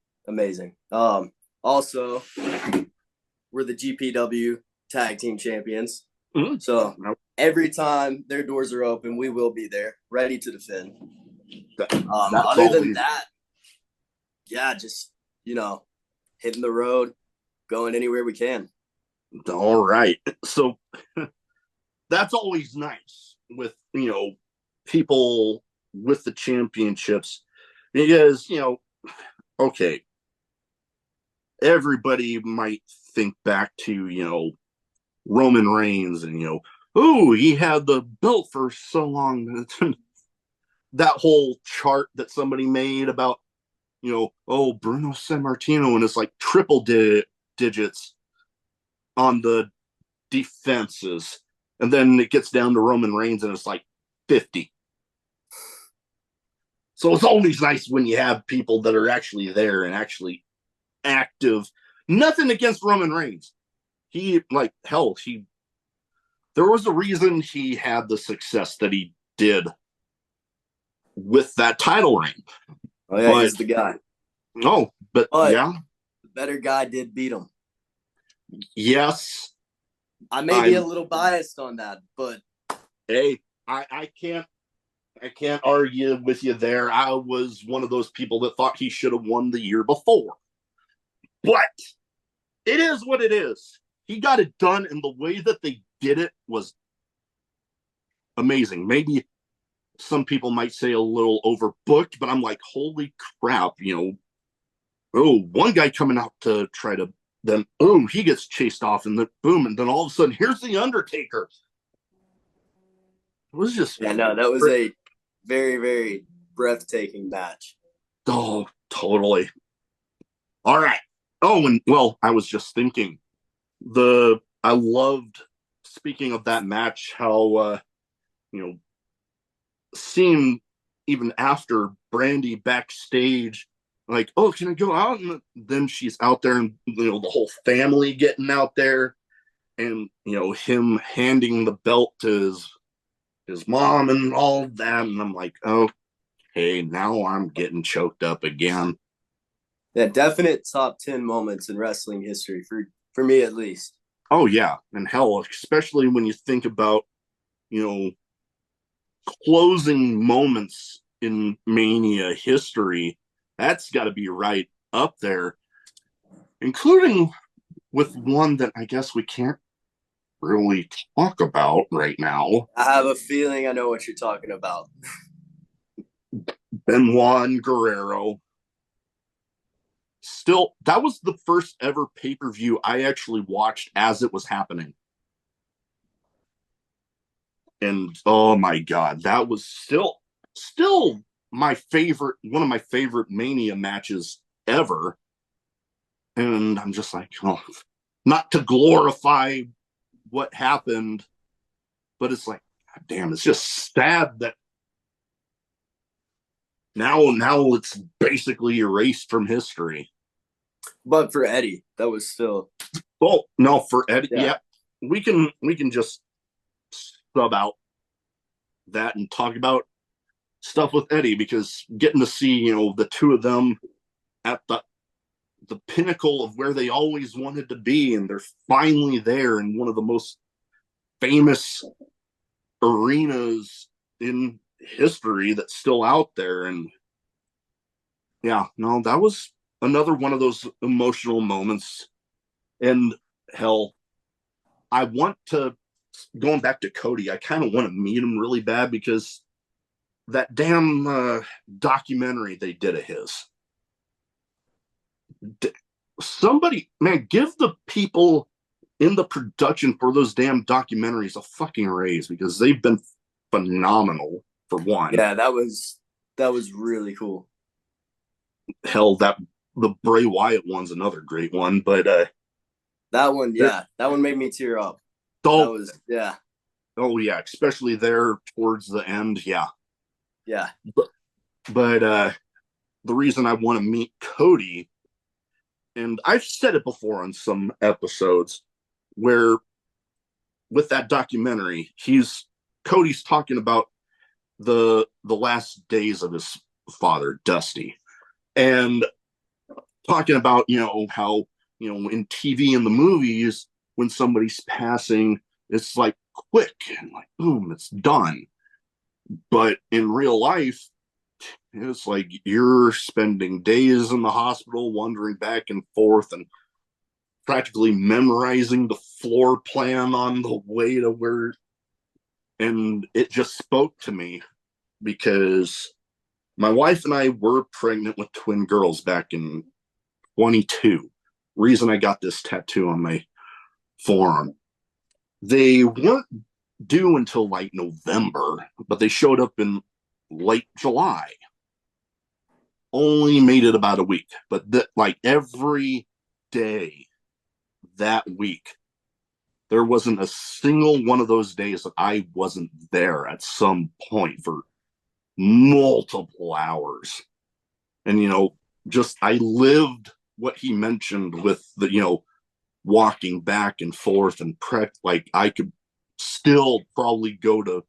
Speaker 1: Also, we're the GPW Tag Team Champions. Mm-hmm. So every time their doors are open, we will be there, ready to defend. Other than that, yeah, just, hitting the road, going anywhere we can.
Speaker 3: All right. So that's always nice with, people with the championships because, okay, everybody might think back to, Roman Reigns and, he had the belt for so long. That whole chart that somebody made about, Bruno Sammartino, and it's like triple digits on the defenses. And then it gets down to Roman Reigns and it's like 50. So it's always nice when you have people that are actually there and actually active. Nothing against Roman Reigns. There was a reason he had the success that he did with that title reign.
Speaker 1: Oh, yeah, he's the guy.
Speaker 3: No, but yeah.
Speaker 1: The better guy did beat him.
Speaker 3: Yes.
Speaker 1: I may be a little biased on that, but
Speaker 3: hey, I can't argue with you there. I was one of those people that thought he should have won the year before. But it is what it is. He got it done, and the way that they did it was amazing. Maybe some people might say a little overbooked, but I'm like, holy crap, one guy coming out to try to, then boom, he gets chased off, and then boom, and then all of a sudden, here's the Undertaker. It was just
Speaker 1: that was a very, very breathtaking match.
Speaker 3: Oh, totally. All right. Oh, and I was just thinking, I loved, speaking of that match, how seeing even after Brandy backstage, like, oh, can I go out? And then she's out there, and the whole family getting out there, and him handing the belt to his mom and all that, and I'm like, okay, now I'm getting choked up again.
Speaker 1: Yeah, definite top 10 moments in wrestling history for me at least.
Speaker 3: Oh yeah, and hell, especially when you think about closing moments in Mania history, that's got to be right up there, including with one that I guess we can't really talk about right now.
Speaker 1: I have a feeling I know what you're talking about.
Speaker 3: Benoit and Guerrero. Still, that was the first ever pay-per-view I actually watched as it was happening. And oh my God, that was still my favorite, one of my favorite Mania matches ever. And I'm just like, oh, not to glorify what happened, but it's like, God damn, it's just sad that now it's basically erased from history.
Speaker 1: But for Eddie, that was still.
Speaker 3: Oh no, for Eddie,
Speaker 1: Yeah.
Speaker 3: we can just sub out that and talk about stuff with Eddie, because getting to see the two of them at the pinnacle of where they always wanted to be, and they're finally there in one of the most famous arenas in history that's still out there. And yeah, no, that was another one of those emotional moments. And hell, I want to, going back to Cody, I kind of want to meet him really bad, because that damn documentary they did of his. Somebody, man, give the people in the production for those damn documentaries a fucking raise, because they've been phenomenal, for one.
Speaker 1: Yeah, that was really cool.
Speaker 3: Hell, the Bray Wyatt one's another great one, but
Speaker 1: that one, yeah, that one made me tear up.
Speaker 3: Oh,
Speaker 1: that was, yeah.
Speaker 3: Oh yeah, especially there towards the end, yeah.
Speaker 1: Yeah.
Speaker 3: But the reason I want to meet Cody, and I've said it before on some episodes, where with that documentary, Cody's talking about the last days of his father, Dusty, and talking about how in TV and the movies, when somebody's passing, it's like quick and like boom, it's done. But in real life, it's like you're spending days in the hospital, wandering back and forth, and practically memorizing the floor plan on the way to where. And it just spoke to me, because my wife and I were pregnant with twin girls back in 22. Reason I got this tattoo on my forearm. They weren't due until like November, but they showed up in late July. Only made it about a week, but like every day that week, there wasn't a single one of those days that I wasn't there at some point for multiple hours. And just I lived what he mentioned with the walking back and forth, and like I could still probably go to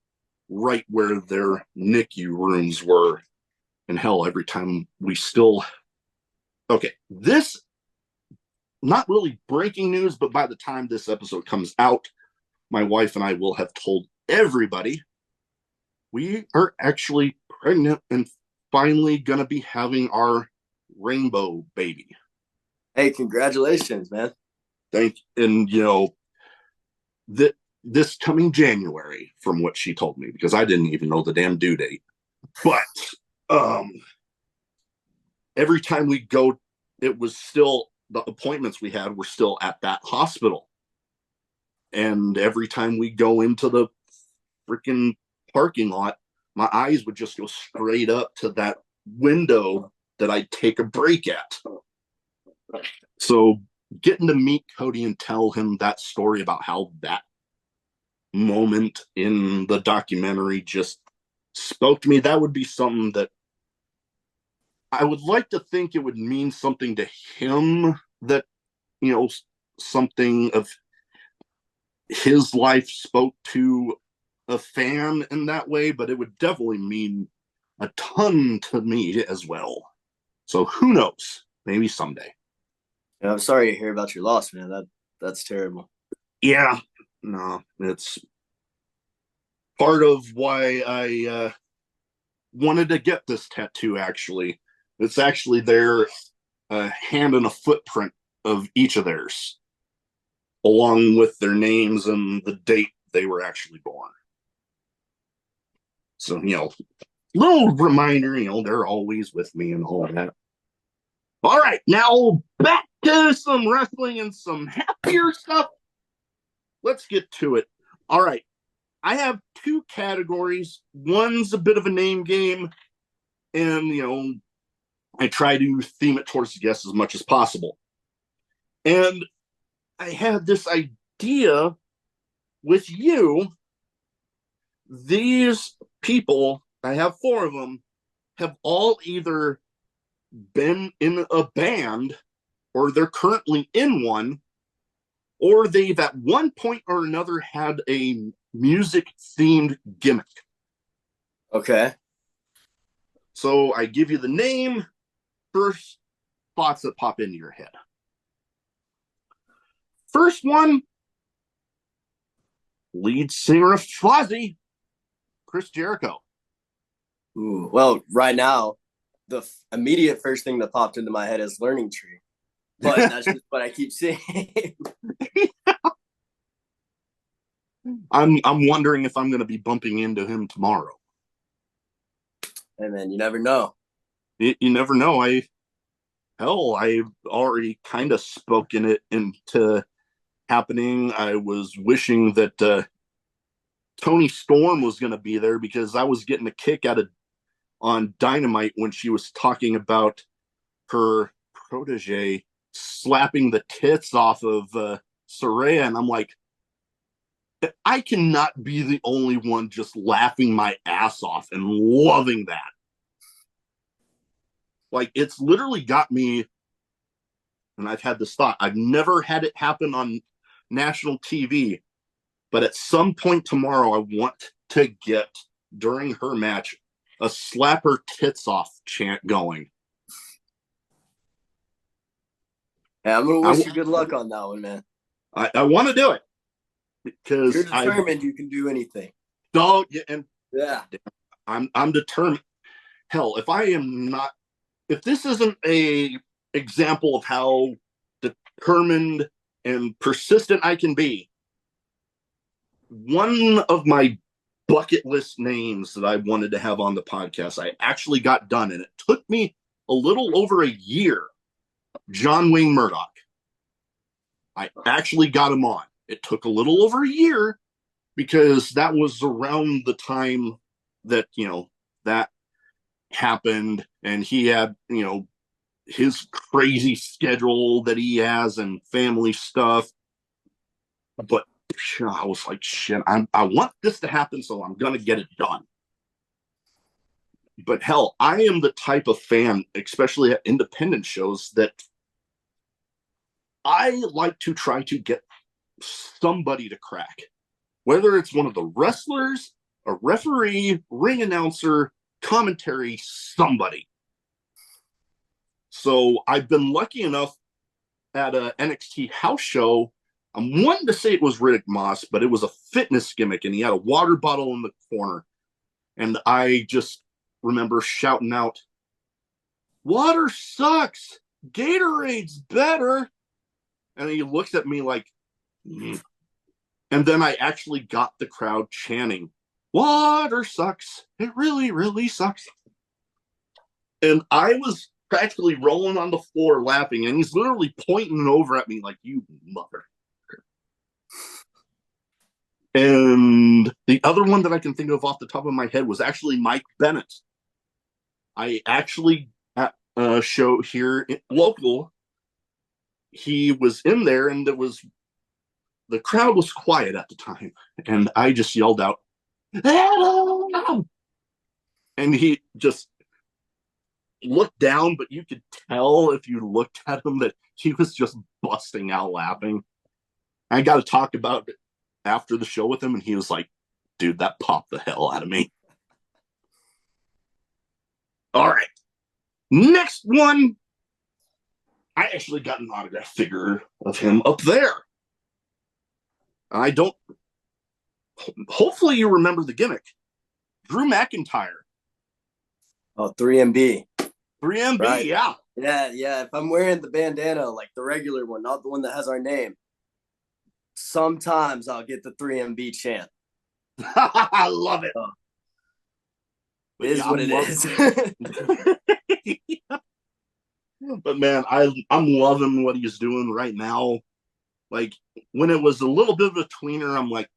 Speaker 3: right where their NICU rooms were. And hell, every time we still. Okay, this not really breaking news, but by the time this episode comes out, my wife and I will have told everybody we are actually pregnant and finally gonna be having our rainbow baby.
Speaker 1: Hey, congratulations, man.
Speaker 3: Thank you. And this coming January, from what she told me, because I didn't even know the damn due date. But every time we go, it was still, the appointments we had were still at that hospital. And every time we go into the freaking parking lot, my eyes would just go straight up to that window that I'd take a break at. So getting to meet Cody and tell him that story about how that moment in the documentary just spoke to me, that would be something that I would like to think it would mean something to him, that something of his life spoke to a fan in that way, but it would definitely mean a ton to me as well. So who knows? Maybe someday.
Speaker 1: Yeah, I'm sorry to hear about your loss, man. That's terrible.
Speaker 3: Yeah, no, it's part of why I wanted to get this tattoo. Actually, it's actually their hand and a footprint of each of theirs, along with their names and the date they were actually born. So, little reminder, they're always with me and all that. All right, now back to some wrestling and some happier stuff. Let's get to it. All right, I have two categories. One's a bit of a name game, and, I try to theme it towards the guests as much as possible. And I had this idea with you. These people, I have 4 of them, have all either been in a band or they're currently in one, or they've at one point or another had a music themed gimmick.
Speaker 1: Okay.
Speaker 3: So I give you the name, first thoughts that pop into your head. First one, lead singer of Fozzy, Chris Jericho.
Speaker 1: Ooh, well, right now, the immediate first thing that popped into my head is Learning Tree. But that's just what I keep seeing.
Speaker 3: I'm wondering if I'm going to be bumping into him tomorrow.
Speaker 1: Hey, man, you never know.
Speaker 3: You never know. I've already kind of spoken it into happening. I was wishing that Tony Storm was going to be there because I was getting a kick out of on Dynamite when she was talking about her protege slapping the tits off of Saraya, and I'm like, I cannot be the only one just laughing my ass off and loving that. Like, it's literally got me, and I've had this thought, I've never had it happen on national TV, but at some point tomorrow, I want to get, during her match, a slap her tits off chant going.
Speaker 1: Yeah, I'm going to wish you good luck on that one, man.
Speaker 3: I want to do it. Because
Speaker 1: you're determined, you can do anything.
Speaker 3: Don't, and
Speaker 1: yeah,
Speaker 3: I'm determined. Hell, if this isn't a example of how determined and persistent I can be, one of my bucket list names that I wanted to have on the podcast, I actually got done, and it took me a little over a year. John Wayne Murdoch. I actually got him on. It took a little over a year because that was around the time that, that happened, and he had, his crazy schedule that he has and family stuff. But I was like, shit, I want this to happen, so I'm going to get it done. But hell, I am the type of fan, especially at independent shows, that I like to try to get somebody to crack, whether it's one of the wrestlers, a referee, ring announcer, commentary, somebody. So I've been lucky enough at a NXT house show. I'm wanting to say it was Riddick Moss, but it was a fitness gimmick, and he had a water bottle in the corner. And I just remember shouting out, "Water sucks. Gatorade's better." And he looks at me like, and then I actually got the crowd chanting, "Water sucks. It really, really sucks." And I was practically rolling on the floor laughing, and he's literally pointing over at me like, "You mother." And the other one that I can think of off the top of my head was actually Mike Bennett. I actually, at a show here local, he was in there, and the crowd was quiet at the time, and I just yelled out, "Hello!" And he just looked down, but you could tell if you looked at him that he was just busting out laughing. I got to talk about it after the show with him, and he was like, "Dude, that popped the hell out of me." All right. Next one. I actually got an autograph figure of him up there. Hopefully you remember the gimmick. Drew McIntyre.
Speaker 1: Oh, 3MB.
Speaker 3: 3MB, right. Yeah.
Speaker 1: Yeah. If I'm wearing the bandana, like the regular one, not the one that has our name, sometimes I'll get the 3MB chant.
Speaker 3: I love it.
Speaker 1: It is what it is.
Speaker 3: But man, I'm loving what he's doing right now. Like, when it was a little bit of a tweener, I'm like,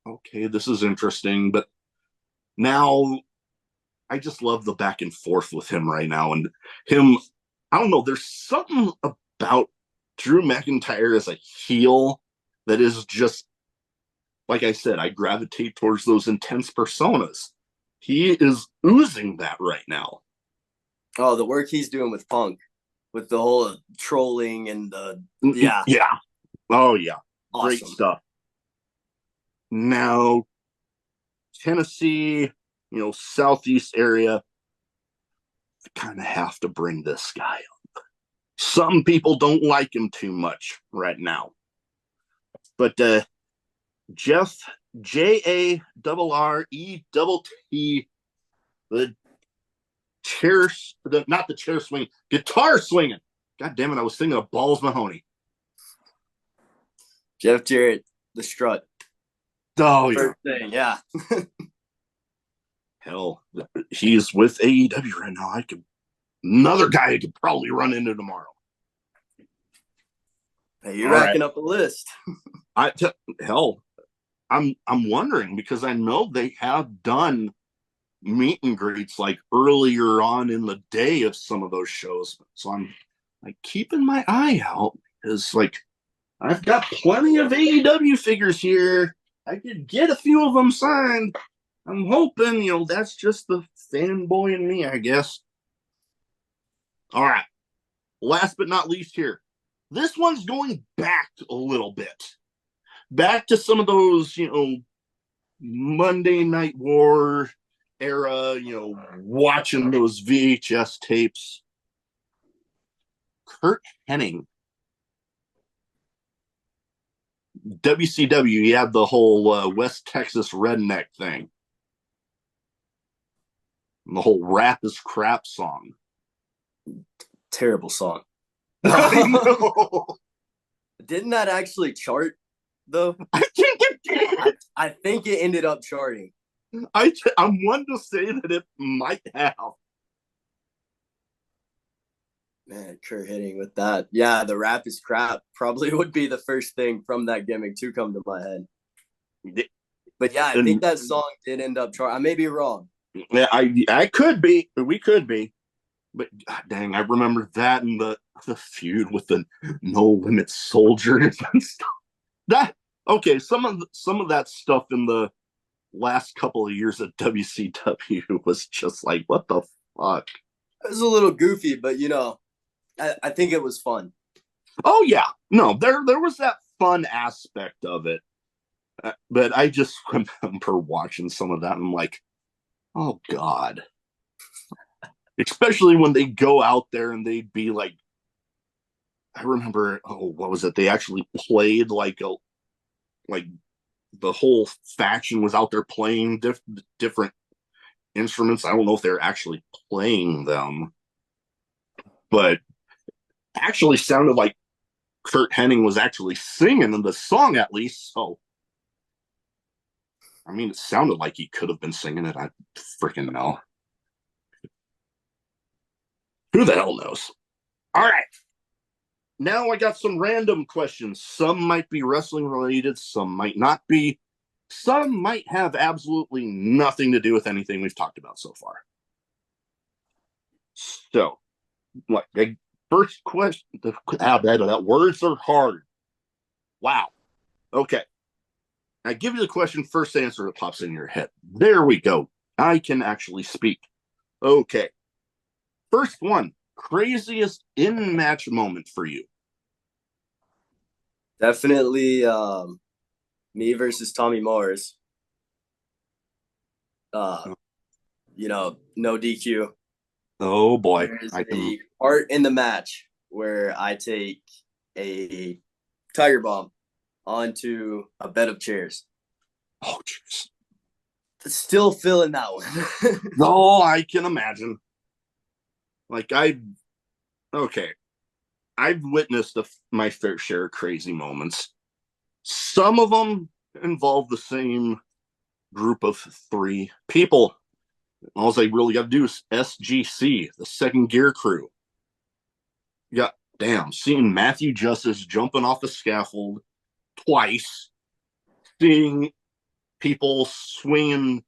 Speaker 3: okay, this is interesting. But now I just love the back and forth with him right now. And him, I don't know, there's something about Drew McIntyre is a heel that is just, like I said, I gravitate towards those intense personas. He is oozing that right now.
Speaker 1: Oh, the work he's doing with Punk, with the whole trolling and the
Speaker 3: Yeah. Oh yeah.
Speaker 1: Awesome.
Speaker 3: Great stuff. Now, Tennessee, Southeast area, I kind of have to bring this guy up. Some people don't like him too much right now. But Jeff, JARRETT, the not the chair swing, guitar swinging. God damn it, I was thinking of Balls Mahoney.
Speaker 1: Jeff Jarrett, the strut.
Speaker 3: Oh,
Speaker 1: First thing, yeah.
Speaker 3: Hell, he's with AEW right now. Another guy I could probably run into tomorrow.
Speaker 1: Hey, you're racking up a list.
Speaker 3: Hell, I'm wondering, because I know they have done meet and greets like earlier on in the day of some of those shows. So I'm like keeping my eye out, because like I've got plenty of AEW figures here. I could get a few of them signed. I'm hoping, that's just the fanboy in me, I guess. All right. Last but not least here. This one's going back a little bit. Back to some of those, Monday Night War era, watching those VHS tapes. Curt Hennig. WCW, you had the whole West Texas redneck thing. And the whole Rap is Crap song.
Speaker 1: Terrible song.
Speaker 3: I know.
Speaker 1: Didn't that actually chart, though?
Speaker 3: I think it did.
Speaker 1: I think it ended up charting.
Speaker 3: I'm one to say that it might have.
Speaker 1: Man, Curt Hennig with that. Yeah, the Rap is Crap probably would be the first thing from that gimmick to come to my head. But yeah, I think that song did end up charting. I may be wrong.
Speaker 3: Yeah, I could be. We could be. But God dang, I remember that and the feud with the No Limit Soldiers and stuff. Some of that stuff in the last couple of years at WCW was just like, what the fuck?
Speaker 1: It was a little goofy, but I think it was fun.
Speaker 3: Oh yeah, no, there was that fun aspect of it, but I just remember watching some of that and I'm like, oh god. Especially when they go out there and they'd be like, I remember, what was it? They actually played like the whole faction was out there playing different instruments. I don't know if they're actually playing them, but actually sounded like Curt Hennig was actually singing in the song, at least. So, I mean, it sounded like he could have been singing it. I freaking know. Who the hell knows? All right. Now I got some random questions. Some might be wrestling related, some might not be. Some might have absolutely nothing to do with anything we've talked about so far. So, first question. That words are hard. Wow. Okay. I give you the question, first answer that pops in your head. There we go. I can actually speak. Okay. First one, craziest in-match moment for you.
Speaker 1: Definitely me versus Tommy Mars. No DQ.
Speaker 3: Oh boy.
Speaker 1: There's a part in the match where I take a Tiger Bomb onto a bed of chairs.
Speaker 3: Oh, jeez.
Speaker 1: Still feeling that one.
Speaker 3: No, I can imagine. I've witnessed my fair share of crazy moments. Some of them involve the same group of three people. All they really got to do is SGC, the Second Gear Crew. Seeing Matthew Justice jumping off the scaffold twice, seeing people swinging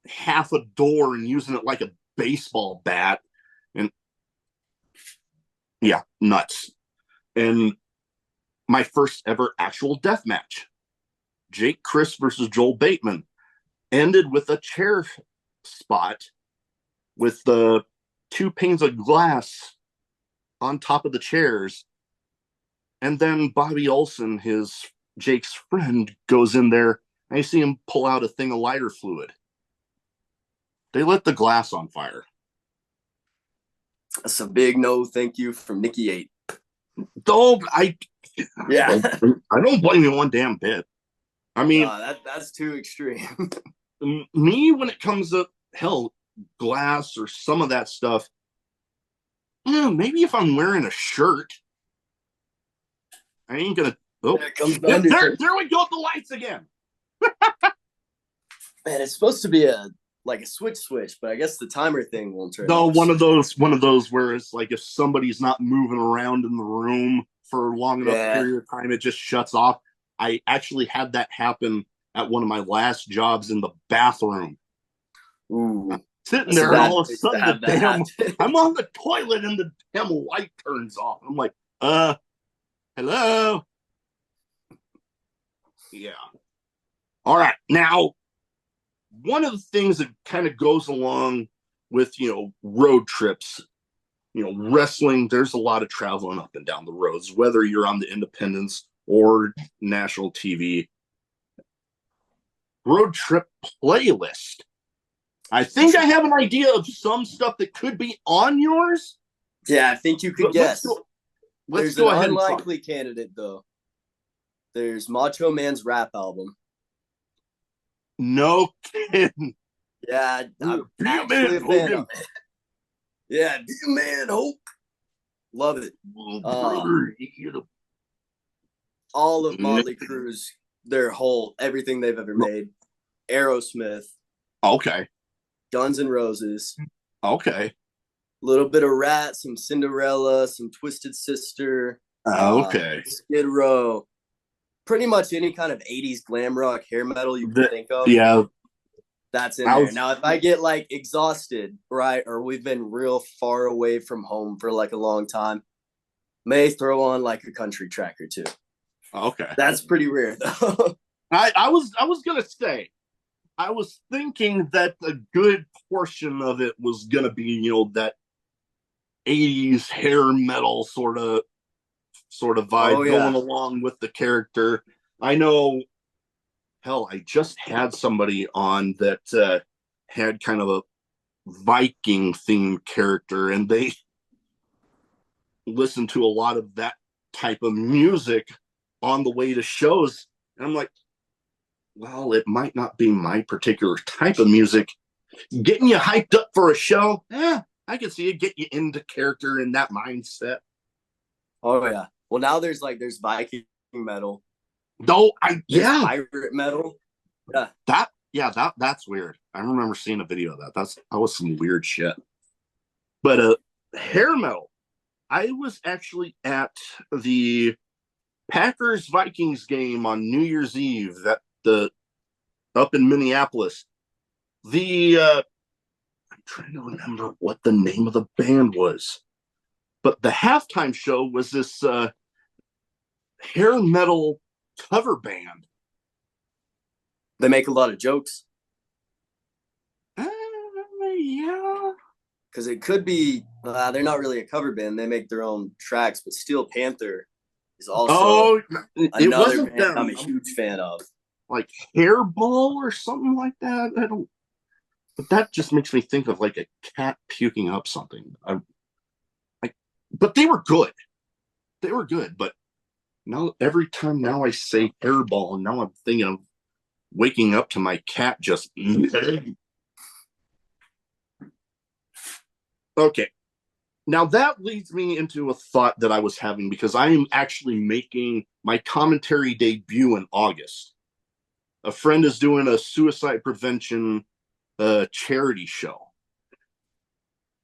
Speaker 3: half a door and using it like a baseball bat. And yeah, nuts. And my first ever actual death match. Jake Chris versus Joel Bateman ended with a chair spot with the 2 panes of glass on top of the chairs. And then Bobby Olson, Jake's friend, goes in there. I see him pull out a thing of lighter fluid. They lit the glass on fire.
Speaker 1: That's a big no thank you from Nikki Eight.
Speaker 3: I don't blame you one damn bit. I mean,
Speaker 1: that's too extreme.
Speaker 3: Me, when it comes to glass or some of that stuff, maybe if I'm wearing a shirt, I ain't gonna. Oh, there we go. The lights again.
Speaker 1: Man, it's supposed to be a switch, but I guess the timer thing won't turn.
Speaker 3: No, one of those where it's like if somebody's not moving around in the room for a long enough period of time, it just shuts off. I actually had that happen at one of my last jobs in the bathroom.
Speaker 1: Ooh,
Speaker 3: I'm sitting there, and all of a sudden, I'm on the toilet, and the damn light turns off. I'm like, hello? Yeah. All right. Now, one of the things that kind of goes along with, road trips, wrestling, there's a lot of traveling up and down the roads, whether you're on the independents or national TV. Road trip playlist. I think I have an idea of some stuff that could be on yours.
Speaker 1: Yeah, I think you could guess.
Speaker 3: Let's go ahead.
Speaker 1: There's an unlikely candidate, though. There's Macho Man's rap album.
Speaker 3: No kidding.
Speaker 1: Yeah, I'm actually a fan of it. Yeah, be a man, Hulk. Love it. All of Motley Crue's, everything they've ever made. Aerosmith.
Speaker 3: Okay.
Speaker 1: Guns N' Roses.
Speaker 3: Okay.
Speaker 1: A little bit of Rat, some Cinderella, some Twisted Sister.
Speaker 3: Okay.
Speaker 1: Skid Row. Pretty much any kind of 80s glam rock hair metal you can think of.
Speaker 3: Yeah.
Speaker 1: That's in there. Now, if I get exhausted, right, or we've been real far away from home for a long time, may throw on a country track or two.
Speaker 3: Okay.
Speaker 1: That's pretty rare, though.
Speaker 3: I was gonna say, I was thinking that a good portion of it was gonna be, that 80s hair metal sort of vibe going along with the character. I know, I just had somebody on that had kind of a Viking themed character, and they listened to a lot of that type of music on the way to shows. And I'm like, well, it might not be my particular type of music. Getting you hyped up for a show, I can see it get you into character in that mindset.
Speaker 1: Oh yeah. Well, now there's Viking metal.
Speaker 3: Pirate
Speaker 1: metal.
Speaker 3: Yeah. That's weird. I remember seeing a video of that. That was some weird shit. But hair metal. I was actually at the Packers Vikings game on New Year's Eve up in Minneapolis. I'm trying to remember what the name of the band was, but the halftime show was this hair metal cover band.
Speaker 1: They make a lot of jokes.
Speaker 3: Yeah.
Speaker 1: Because it could be, they're not really a cover band. They make their own tracks, but Steel Panther is also another band I'm a huge fan of.
Speaker 3: Like Hairball or something like that. But that just makes me think of a cat puking up something. But they were good. But now every time now I say Hairball, and now I'm thinking of waking up to my cat just. Okay. Now that leads me into a thought that I was having, because I am actually making my commentary debut in August. A friend is doing a suicide prevention charity show.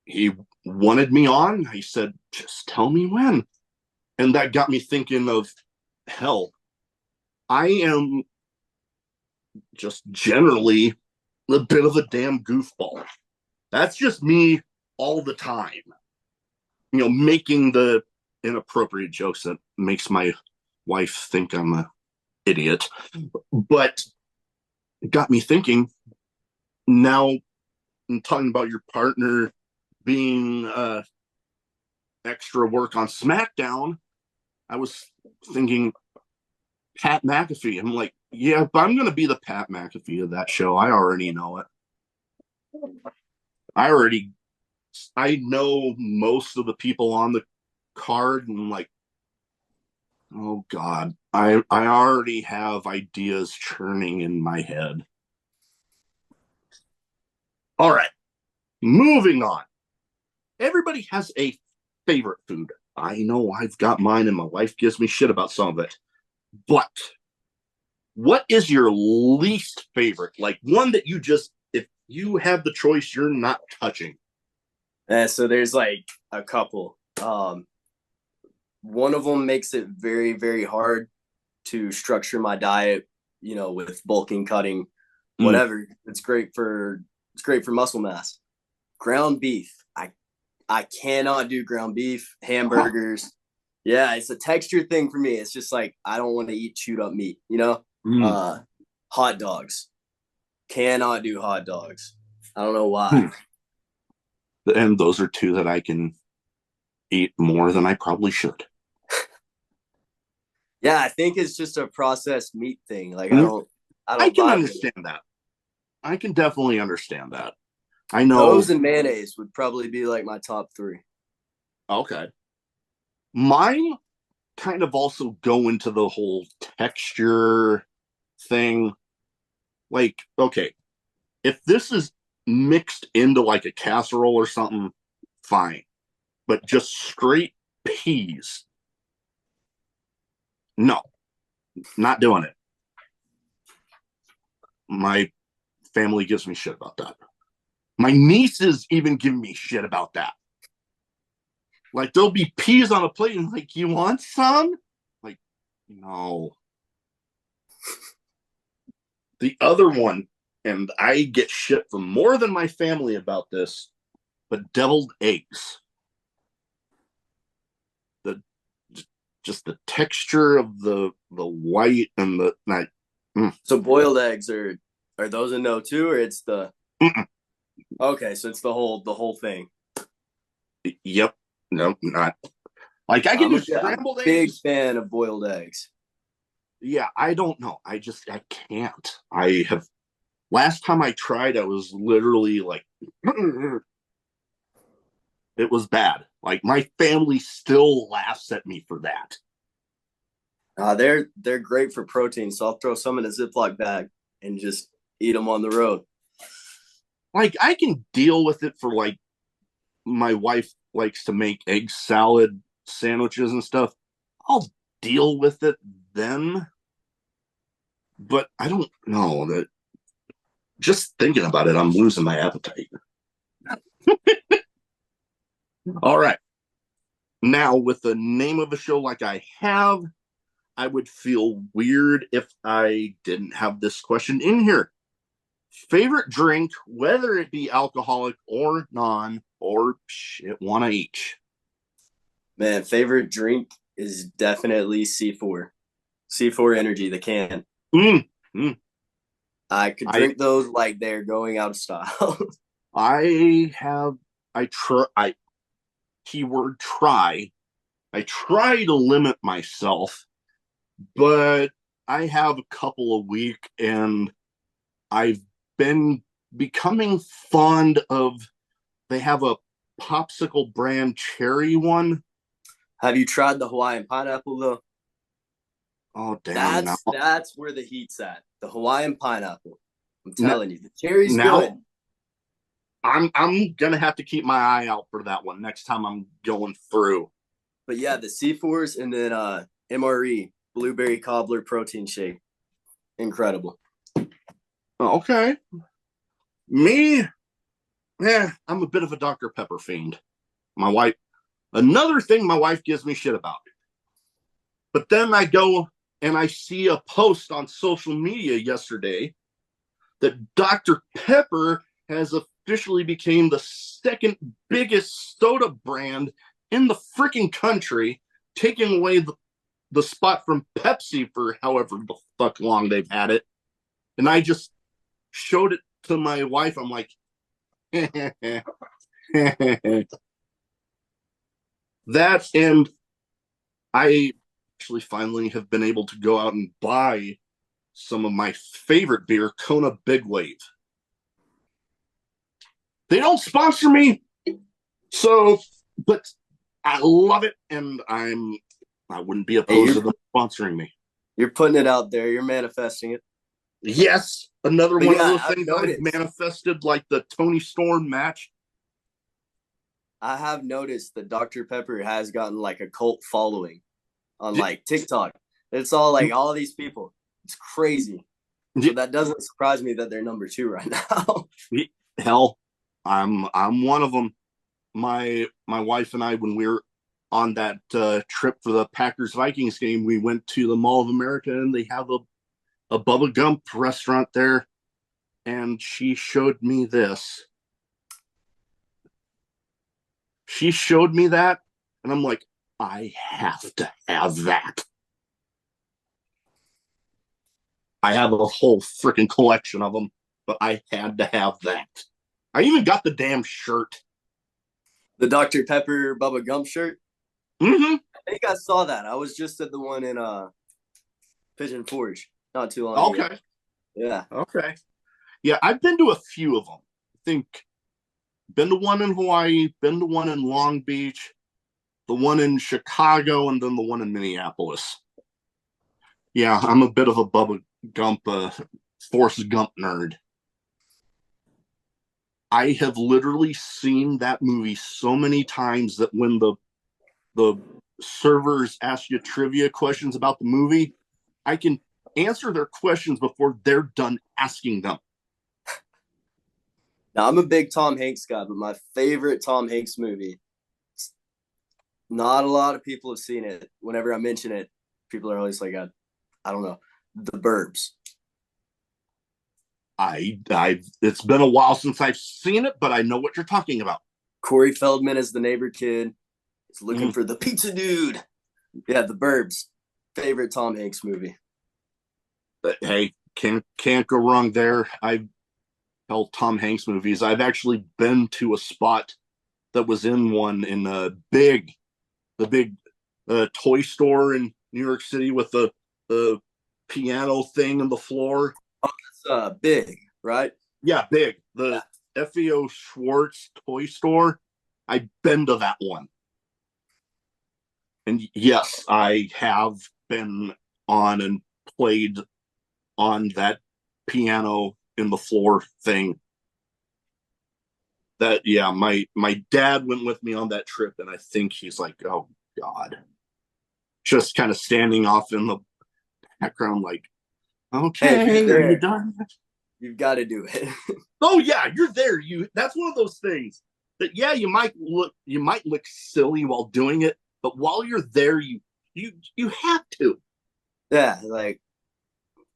Speaker 3: He wanted me on. He said, just tell me when. And that got me thinking of, I am just generally a bit of a damn goofball. That's just me all the time. Making the inappropriate jokes that makes my wife think I'm an idiot. But it got me thinking, now I'm talking about your partner being extra work on SmackDown. I was thinking Pat McAfee. I'm like, yeah, if I'm going to be the Pat McAfee of that show, I already know it. I know most of the people on the card, and I'm like, oh God, I already have ideas churning in my head. All right, moving on. Everybody has a favorite food. I know I've got mine, and my wife gives me shit about some of it. But what is your least favorite? Like one that you just, if you have the choice, you're not touching.
Speaker 1: So there's like a couple. One of them makes it very, very hard to structure my diet, with bulking, cutting, whatever. It's great for muscle mass. Ground beef. I cannot do ground beef, hamburgers. Yeah, it's a texture thing for me. It's just like I don't want to eat chewed up meat, Hot dogs. Cannot do hot dogs. I don't know why.
Speaker 3: And those are two that I can eat more than I probably should.
Speaker 1: Yeah, I think it's just a processed meat thing. Like
Speaker 3: I can understand that. I can definitely understand that. I know
Speaker 1: those and mayonnaise would probably be like my top 3.
Speaker 3: Okay. Mine kind of also go into the whole texture thing. Like, okay, if this is mixed into like a casserole or something, fine. But just straight peas, no, not doing it. My family gives me shit about that. My nieces even give me shit about that. Like, there'll be peas on a plate and like, you want some? Like, no. The other one, and I get shit from more than my family about this, but deviled eggs. Just the texture of the white and the
Speaker 1: So boiled eggs are those a no too, or it's the okay, so it's the whole thing.
Speaker 3: Yep. No, not like I can do scrambled eggs.
Speaker 1: Big fan of boiled eggs.
Speaker 3: Yeah, I don't know. I can't. I have last time I tried, I was literally like it was bad. Like my family still laughs at me for that.
Speaker 1: They're great for protein, so I'll throw some in a Ziploc bag and just eat them on the road.
Speaker 3: Like I can deal with it for like my wife likes to make egg salad sandwiches and stuff. I'll deal with it then. But I don't know that just thinking about it, I'm losing my appetite. All right. Now, with the name of a show like I have, I would feel weird if I didn't have this question in here. Favorite drink, whether it be alcoholic or non, or shit, one of each.
Speaker 1: Man, favorite drink is definitely C4. C4 Energy, the can. I could drink those like they're going out of style.
Speaker 3: Keyword try. I try to limit myself, but I have a couple a week, and I've been becoming fond of, they have a popsicle brand cherry one.
Speaker 1: Have you tried the Hawaiian pineapple though?
Speaker 3: Oh damn!
Speaker 1: That's where the heat's at. The Hawaiian pineapple. I'm telling you, the cherry's good.
Speaker 3: I'm gonna have to keep my eye out for that one next time I'm going through.
Speaker 1: But yeah, the C4s and then MRE blueberry cobbler protein shake, incredible.
Speaker 3: Okay, me, I'm a bit of a Dr. Pepper fiend. My wife, another thing my wife gives me shit about. But then I go and I see a post on social media yesterday that Dr. Pepper has officially became the second biggest soda brand in the freaking country, taking away the spot from Pepsi for however the fuck long they've had it. And I just showed it to my wife. I'm like, that, and I actually finally have been able to go out and buy some of my favorite beer, Kona Big Wave. They don't sponsor me, so, but I love it, and I wouldn't be opposed to them sponsoring me.
Speaker 1: You're putting it out there. You're manifesting it.
Speaker 3: Yes, another one of those
Speaker 1: I've
Speaker 3: things I've manifested, like the Tony Storm match.
Speaker 1: I have noticed that Dr. Pepper has gotten like a cult following on like TikTok. It's all like all these people. It's crazy. So that doesn't surprise me that they're number 2 right now.
Speaker 3: Hell, I'm one of them. My wife and I, when we were on that trip for the Packers Vikings game, we went to the Mall of America, and they have a Bubba Gump restaurant there, and she showed me this. She showed me that, and I'm like, I have to have that. I have a whole freaking collection of them, but I had to have that. I even got the damn shirt.
Speaker 1: The Dr. Pepper Bubba Gump shirt?
Speaker 3: Mm-hmm.
Speaker 1: I think I saw that. I was just at the one in Pigeon Forge not too long ago.
Speaker 3: Okay.
Speaker 1: Yeah.
Speaker 3: Okay. Yeah, I've been to a few of them. I think been to one in Hawaii, been to one in Long Beach, the one in Chicago, and then the one in Minneapolis. Yeah, I'm a bit of a Bubba Gump, Forrest Gump nerd. I have literally seen that movie so many times that when the servers ask you trivia questions about the movie, I can answer their questions before they're done asking them.
Speaker 1: Now, I'm a big Tom Hanks guy, but my favorite Tom Hanks movie, not a lot of people have seen it. Whenever I mention it, people are always like, I don't know, The Burbs.
Speaker 3: It's been a while since I've seen it, but I know what you're talking about.
Speaker 1: Corey Feldman as the neighbor kid. He's looking for the pizza dude. Yeah, The Burbs. Favorite Tom Hanks movie.
Speaker 3: But hey, can't go wrong there. I've held Tom Hanks movies. I've actually been to a spot that was in one in the big toy store in New York City with the piano thing on the floor.
Speaker 1: Oh, that's big, right?
Speaker 3: Yeah, big. The FEO Schwartz toy store. I've been to that one. And yes, I have been on and played on that piano in the floor thing. That, yeah, my dad went with me on that trip, and I think he's like, oh God. Just kind of standing off in the background like, okay,
Speaker 1: hey,
Speaker 3: are you done?
Speaker 1: You've got to do it.
Speaker 3: Oh yeah, you're there. That's one of those things that, yeah, you might look silly while doing it, but while you're there, you have to.
Speaker 1: Yeah, like,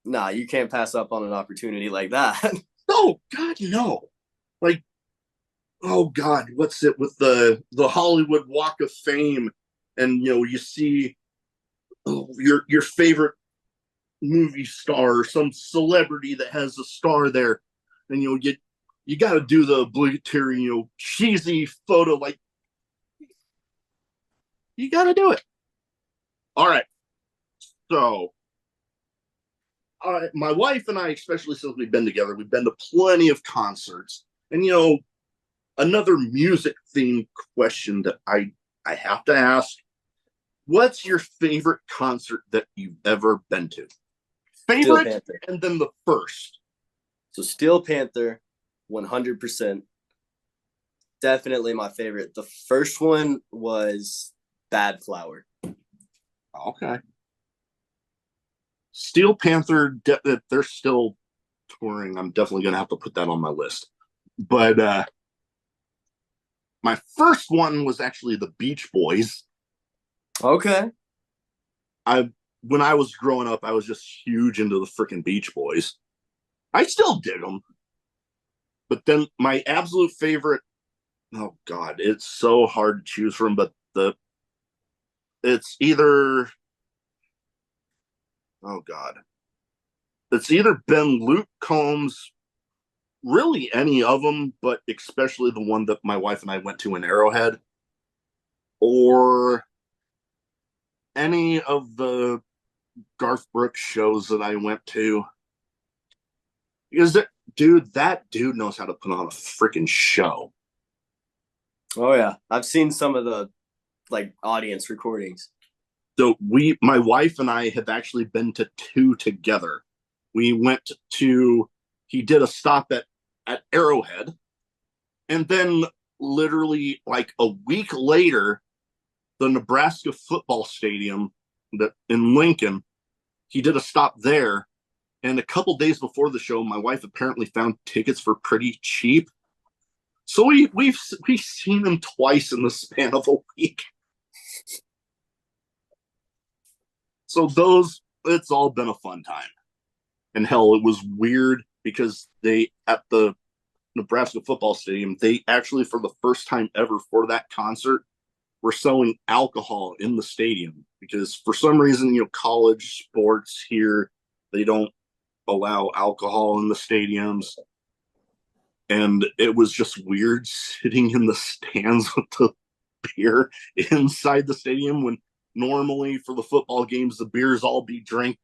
Speaker 1: nah, you can't pass up on an opportunity like that.
Speaker 3: Oh God, no. Like, oh God, what's it with the Hollywood Walk of Fame, and you see your favorite movie star or some celebrity that has a star there, and you got to do the obligatory cheesy photo, like, you got to do it. All right, so my wife and I, especially since we've been together, we've been to plenty of concerts, and another music themed question that I have to ask: what's your favorite concert that you've ever been to? Favorite, and then the first.
Speaker 1: So Steel Panther, 100%. Definitely my favorite. The first one was Bad Flower.
Speaker 3: Okay. Steel Panther, they're still touring. I'm definitely going to have to put that on my list. But my first one was actually the Beach Boys.
Speaker 1: Okay.
Speaker 3: When I was growing up, I was just huge into the freaking Beach Boys. I still dig them. But then my absolute favorite, oh God, it's so hard to choose from, but it's either oh God. It's either been Luke Combs, really any of them, but especially the one that my wife and I went to in Arrowhead, or any of the Garth Brooks shows that I went to. Because that dude knows how to put on a freaking show.
Speaker 1: Oh yeah, I've seen some of the like audience recordings.
Speaker 3: So my wife and I have actually been to two together. We went to, he did a stop at Arrowhead, and then literally like a week later, the Nebraska football stadium that in Lincoln, he did a stop there. And a couple days before the show, my wife apparently found tickets for pretty cheap. So we've seen him twice in the span of a week. So it's all been a fun time. And hell, it was weird because they, at the Nebraska football stadium, they actually, for the first time ever for that concert, were selling alcohol in the stadium. Because for some reason, college sports here, they don't allow alcohol in the stadiums. And it was just weird sitting in the stands with the beer inside the stadium when normally for the football games, the beers all be drank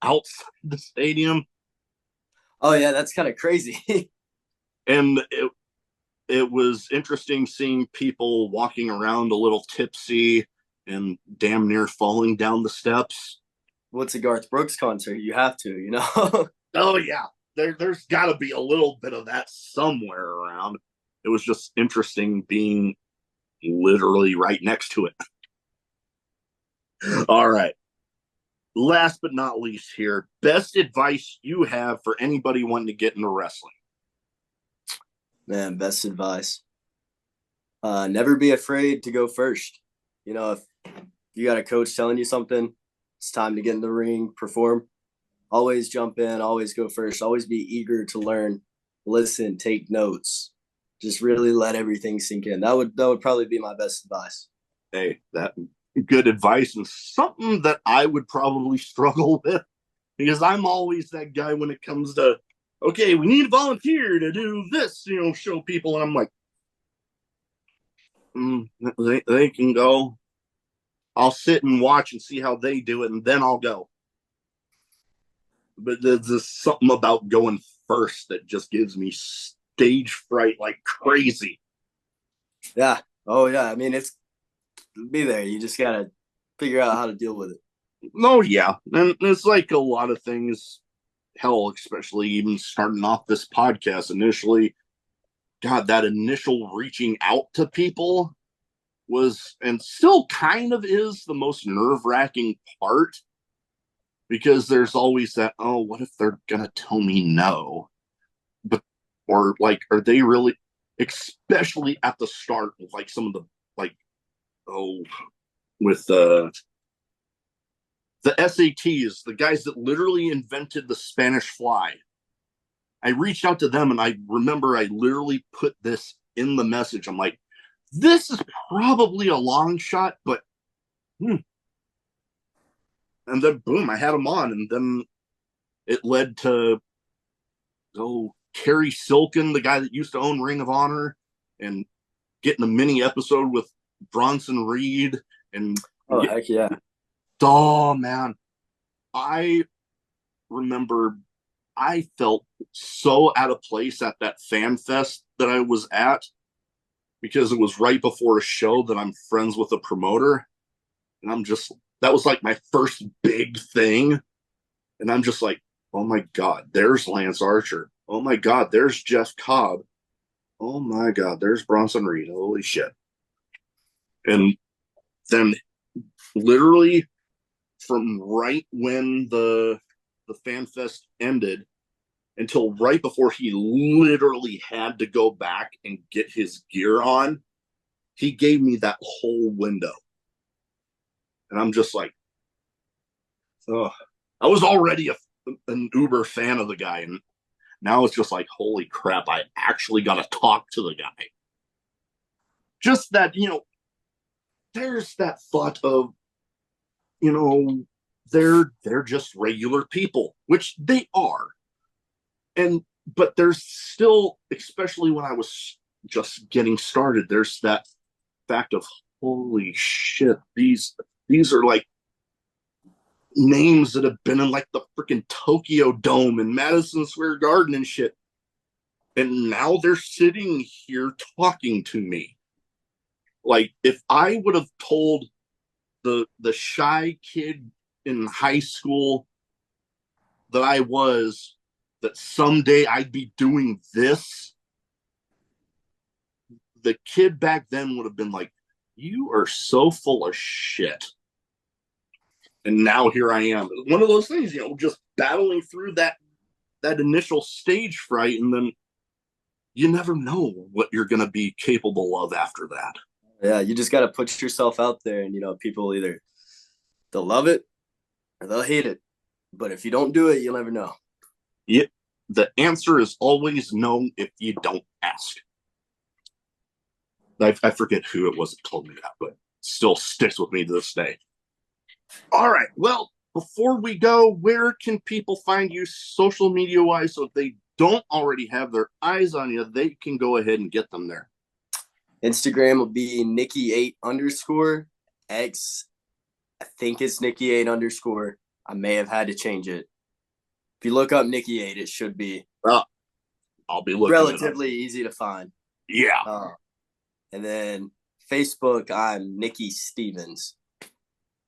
Speaker 3: outside the stadium.
Speaker 1: Oh yeah, that's kind of crazy.
Speaker 3: And it was interesting seeing people walking around a little tipsy and damn near falling down the steps.
Speaker 1: What's a Garth Brooks concert? You have to.
Speaker 3: Oh yeah, there's got to be a little bit of that somewhere around. It was just interesting being literally right next to it. All right. Last but not least here, best advice you have for anybody wanting to get into wrestling.
Speaker 1: Man, best advice. Never be afraid to go first. If you got a coach telling you something, it's time to get in the ring, perform. Always jump in, always go first, always be eager to learn, listen, take notes. Just really let everything sink in. That would probably be my best advice.
Speaker 3: Hey, that good advice and something that I would probably struggle with because I'm always that guy when it comes to, okay, we need a volunteer to do this, show people. And I'm like, they can go. I'll sit and watch and see how they do it, and then I'll go. But there's just something about going first that just gives me stage fright like crazy.
Speaker 1: Yeah. Oh, yeah. I mean, it's be there. You just got to figure out how to deal with it.
Speaker 3: Oh, yeah. And it's like a lot of things, hell, especially even starting off this podcast initially. God, that initial reaching out to people was, and still kind of is, the most nerve-wracking part. Because there's always that, oh, what if they're going to tell me no? But, or like, are they really, especially at the start with like some of the, like, with the SATs, the guys that literally invented the Spanish fly. I reached out to them and I remember I literally put this in the message. I'm like, this is probably a long shot, but and then boom, I had him on, and then it led to Kerry Silken, the guy that used to own Ring of Honor, and getting a mini episode with Bronson Reed. And
Speaker 1: heck yeah.
Speaker 3: Oh man, I remember I felt so out of place at that fan fest that I was at because it was right before a show that I'm friends with a promoter, and that was like my first big thing. And I'm just like, oh my God, there's Lance Archer. Oh my God, there's Jeff Cobb. Oh my God, there's Bronson Reed. Holy shit. And then literally from right when the fan fest ended until right before he literally had to go back and get his gear on, he gave me that whole window. And I'm just like, oh, I was already an uber fan of the guy. And now it's just like, holy crap, I actually got to talk to the guy. Just that, there's that thought of, they're just regular people, which they are. But there's still, especially when I was just getting started, there's that fact of holy shit, these are like names that have been in like the freaking Tokyo Dome and Madison Square Garden and shit. And now they're sitting here talking to me. Like, if I would have told the shy kid in high school that someday I'd be doing this, the kid back then would have been like, you are so full of shit. And now here I am. One of those things, just battling through that initial stage fright, and then you never know what you're going to be capable of after that.
Speaker 1: Yeah, you just got to put yourself out there, and people either they'll love it or they'll hate it. But if you don't do it, you'll never know.
Speaker 3: Yeah, the answer is always no if you don't ask. I forget who it was that told me that, but still sticks with me to this day. All right. Well, before we go, where can people find you social media wise? So if they don't already have their eyes on you, they can go ahead and get them there.
Speaker 1: Instagram will be Nikki Eight_. X, I think it's Nikki Eight_. I may have had to change it. If you look up Nikki Eight, it should be
Speaker 3: I'll be looking
Speaker 1: relatively easy to find.
Speaker 3: Yeah.
Speaker 1: And then Facebook, I'm Nikki Stevens,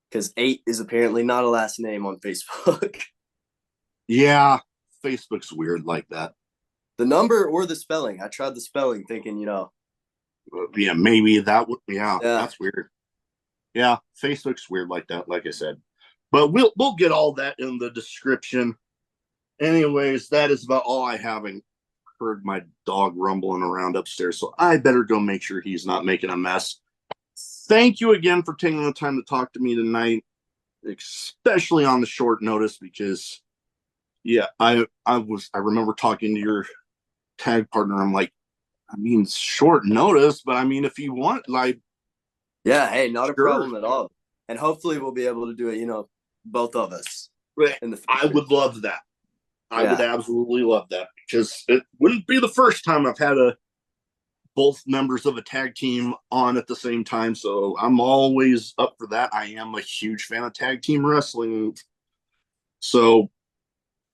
Speaker 1: because 8 is apparently not a last name on Facebook.
Speaker 3: Yeah, Facebook's weird like that.
Speaker 1: The number or the spelling. I tried the spelling thinking,
Speaker 3: Yeah, maybe that would. Yeah, that's weird. Yeah, Facebook's weird like that, like I said. But we'll get all that in the description. Anyways, that is about all I have. And heard my dog rumbling around upstairs, so I better go make sure he's not making a mess. Thank you again for taking the time to talk to me tonight, especially on the short notice, because I remember talking to your tag partner. I'm like, I mean, short notice, but I mean, if you want, like,
Speaker 1: yeah, hey, not a problem at all. And hopefully we'll be able to do it, both of us in the future.
Speaker 3: I would love that. I would absolutely love that, because it wouldn't be the first time I've had both members of a tag team on at the same time. So I'm always up for that. I am a huge fan of tag team wrestling. So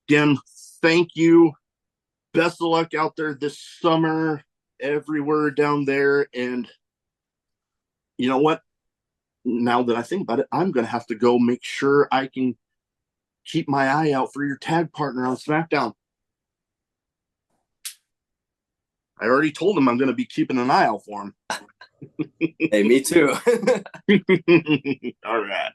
Speaker 3: again, thank you. Best of luck out there this summer, everywhere down there. And you know what? Now that I think about it, I'm going to have to go make sure I can keep my eye out for your tag partner on SmackDown. I already told him I'm going to be keeping an eye out for him.
Speaker 1: Hey, me too.
Speaker 3: All right.